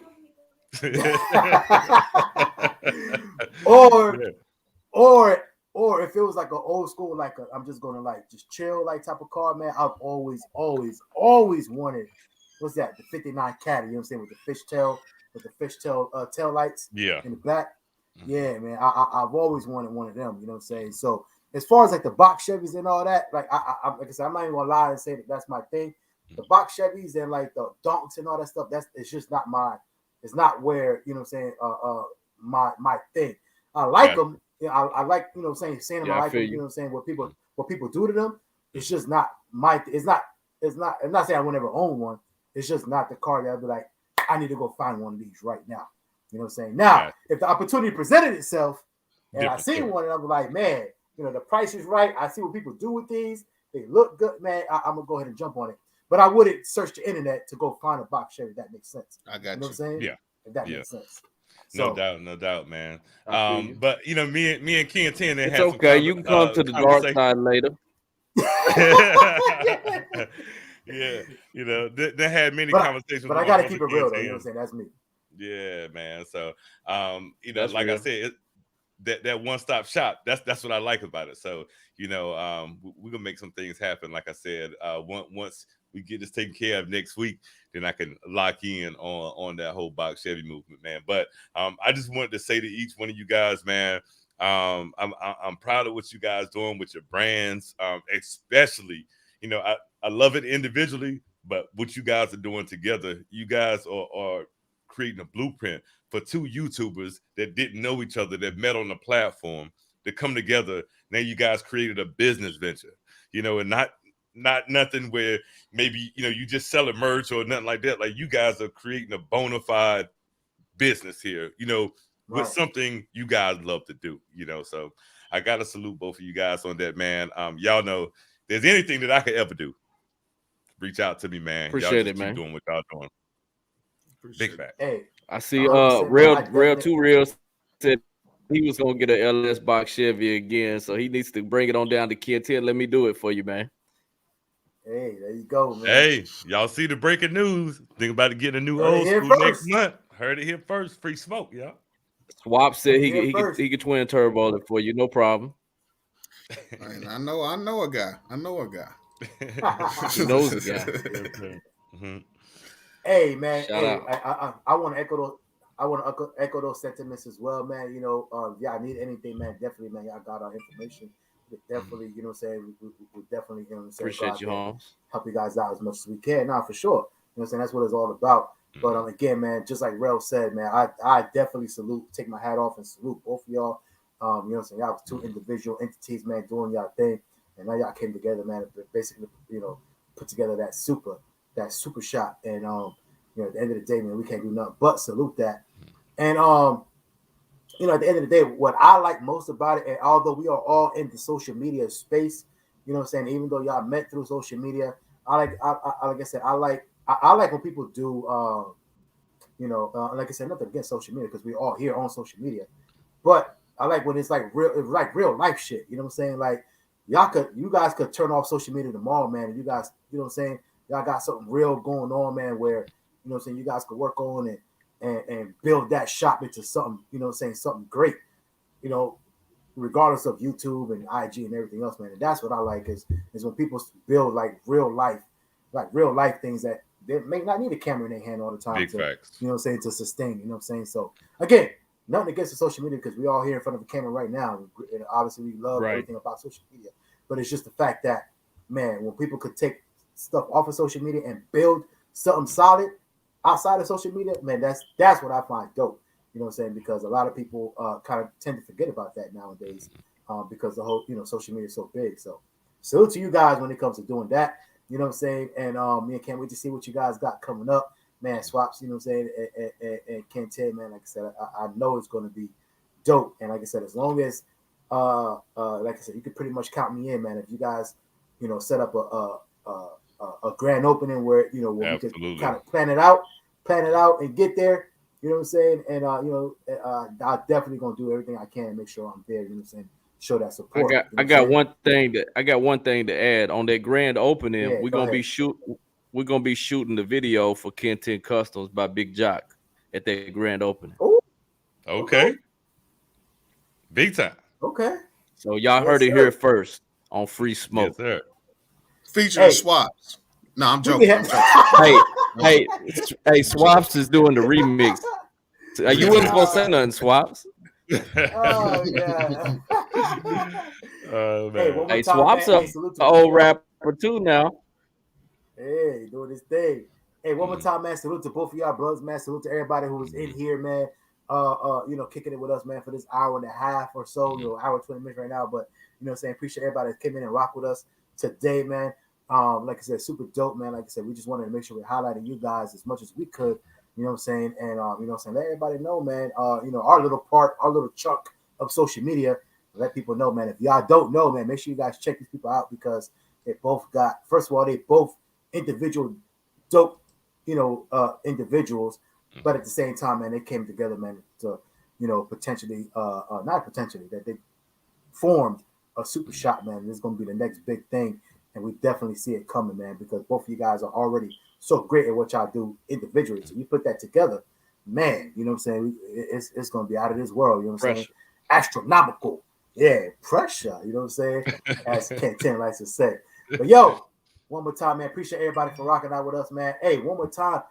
Or if it was like an old school, like I'm just gonna like just chill like type of car, man. I've always wanted, what's that? The 59 Caddy, you know what I'm saying, with the fishtail tail lights Yeah. in the back. Yeah, man. I've always wanted one of them, you know what I'm saying? So as far as like the box Chevys and all that, like like I said, I'm not even gonna lie and say that that's my thing. The box Chevys and like the donks and all that stuff, it's just not it's not where, you know what I'm saying, my thing. I like them. Yeah, I like, you know what I'm saying them, I like them, you know what I'm saying, what people do to them. It's just not I'm not saying I will never own one. It's just not the car that I'd be like, I need to go find one of these right now. You know what I'm saying? Now, if the opportunity presented itself and I seen one and I'm like, man, you know, the price is right. I see what people do with these. They look good, man. I'm gonna go ahead and jump on it. But I wouldn't search the internet to go find a box Chevy. If that makes sense. I got you. Know what I'm saying? Yeah. If that makes sense. No doubt, man. But you know, me and Ken-Tenn, it's okay. You can come to the dark side later. Yeah, you know, they had many conversations. But I gotta keep it real, though. You know what I'm saying? That's me. Yeah, man. So, you know, that's like real. I said, that one-stop shop. That's what I like about it. So, you know, we're gonna make some things happen. Like I said, once we get this taken care of next week, then I can lock in on that whole box Chevy movement, man. But I just wanted to say to each one of you guys, man, I'm proud of what you guys doing with your brands, especially, you know, I love it individually, but what you guys are doing together, you guys are creating a blueprint for two YouTubers that didn't know each other, that met on the platform, to come together. Now you guys created a business venture, you know, and not nothing where maybe, you know, you just sell a merch or nothing like that. Like, you guys are creating a bona fide business here, you know, with something you guys love to do, you know. So I gotta salute both of you guys on that, man. Y'all know, if there's anything that I could ever do, reach out to me, man. Appreciate y'all it, man. Keep doing what y'all doing. Big fact. Hey, I see Real said he was gonna get an LS box Chevy again, so he needs to bring it on down to Ken-Tenn. Let me do it for you, man. Hey, there you go, man. Hey, y'all see the breaking news? Think about it, getting a new old school next month. Heard it here first. Free smoke, y'all. Swap said he could twin turbo it for you, no problem. I know a guy. He knows a guy. Mm-hmm. Hey, man. Shout out. I want to echo those sentiments as well, man. You know, I need anything, man. Definitely, man. Y'all got our information. Definitely, you know what I'm saying. We definitely, you know what I'm saying. Appreciate you, Holmes. Help you guys out as much as we can. Nah, for sure. You know what I'm saying. That's what it's all about. But again, man, just like Rellz said, man, I definitely take my hat off and salute both of y'all. You know what I'm saying. Y'all was two individual entities, man, doing y'all thing, and now y'all came together, man. Basically, you know, put together that super shot. And you know, at the end of the day, man, we can't do nothing but salute that. And you know, at the end of the day, what I like most about it, and although we are all in the social media space, you know what I'm saying, even though y'all met through social media, like I said, I like when people do, you know, like I said, nothing against social media because we all here on social media, but I like when it's like real life shit. You know what I'm saying? Like you guys could turn off social media tomorrow, man. And you guys, you know what I'm saying? Y'all got something real going on, man. Where, you know what I'm saying, you guys could work on it and build that shop into something, you know what I'm saying, something great, you know, regardless of YouTube and IG and everything else, man. And that's what I like is when people build like real life things that they may not need a camera in their hand all the time. Big facts. You know what I'm saying, to sustain, you know what I'm saying? So again, nothing against the social media because we all here in front of the camera right now. And obviously we love everything about social media, but it's just the fact that, man, when people could take stuff off of social media and build something solid outside of social media, man, that's what I find dope. You know what I'm saying? Because a lot of people kind of tend to forget about that nowadays because the whole, you know, social media is so big. So salute to you guys when it comes to doing that. You know what I'm saying? And me and can't wait to see what you guys got coming up. Man, Swaps, you know what I'm saying? And Ken-Tenn, man, like I said, I know it's going to be dope. And like I said, as long as, like I said, you can pretty much count me in, man. If you guys, you know, set up a grand opening where, you know, where we can kind of plan it out and get there, you know what I'm saying? And, you know, I'm definitely going to do everything I can to make sure I'm there, you know what I'm saying? Show that support. I got one thing to add on that grand opening. We're gonna be shooting we're gonna be shooting the video for Ken-Tenn Kustomz by Big Jock at their grand opening. Oh, Okay. Big time. okay. So y'all Yes, heard it sir. here first on Free Yes, Smoke. sir. Featuring Swaps. No, I'm joking. I'm joking. Hey, Swaps is doing the remix. You wasn't supposed to say nothing, Swaps. Oh yeah. Oh, Hey, man. one more Hey, time, Swaps man. a Hey, salute to old both rapper too now. Hey, doing this thing. Hey, one more time, man. Salute to both of y'all brothers, man. Salute to everybody who was in here, man. Kicking it with us, man, for this hour and a half or so, hour 20 minutes right now. But appreciate everybody that came in and rock with us today, man. Like I said, super dope, man. Like I said, we just wanted to make sure we're highlighting you guys as much as we could, and let everybody know, man, our little part, our little chunk of social media, let people know, man. If y'all don't know, man, make sure you guys check these people out because they both got, first of all, they both individual dope, individuals, but at the same time, man, they came together, man, to, potentially, not potentially, that they formed a super shot, man. This is going to be the next big thing. And we definitely see it coming, man, because both of you guys are already so great at what y'all do individually. So you put that together, man, it's going to be out of this world, saying? Astronomical. Yeah, pressure, as Ken-Tenn likes to say. But yo, one more time, man, appreciate everybody for rocking out with us, man. Hey, one more time,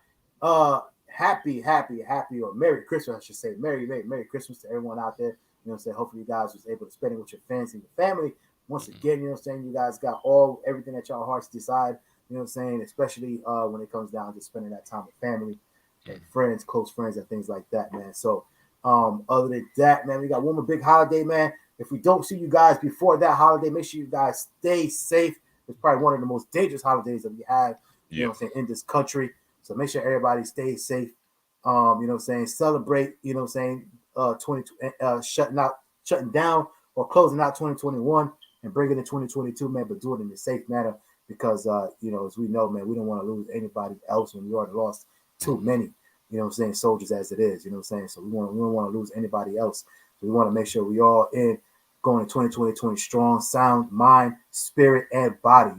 happy, or Merry Christmas, I should say. Merry Christmas to everyone out there. Hopefully you guys was able to spend it with your friends and your family. Once again, you guys got everything that y'all hearts decide, especially when it comes down to spending that time with family and friends, close friends, and things like that, man. So other than that, man, we got one more big holiday, man. If we don't see you guys before that holiday, make sure you guys stay safe. It's probably one of the most dangerous holidays that we have, in this country. So make sure everybody stays safe. Celebrate, shutting down or closing out 2021 and bringing in 2022, man, but do it in a safe manner because, as we know, man, we don't want to lose anybody else when we already lost too many, soldiers as it is, So we don't want to lose anybody else. So we want to make sure we all in going to 2020 strong, sound, mind, spirit, and body,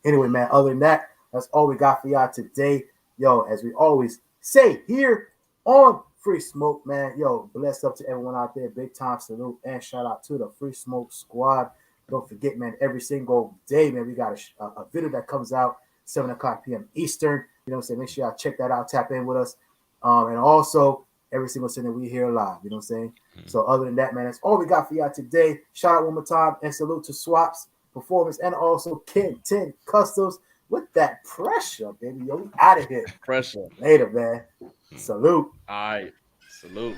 Anyway, man, other than that, that's all we got for y'all today. Yo, as we always say here on Free Smoke, man. Yo, bless up to everyone out there. Big time salute and shout out to the Free Smoke squad. Don't forget, man, every single day, man, we got a video that comes out 7 o'clock p.m. Eastern. Make sure y'all check that out. Tap in with us. And also, every single Sunday we here live. So other than that, man, that's all we got for y'all today. Shout out one more time and salute to Swaps Performance and also Ken-Tenn Kustomz with that pressure, baby. Yo, we out of here. Pressure. Later, man. Salute. All right. Salute.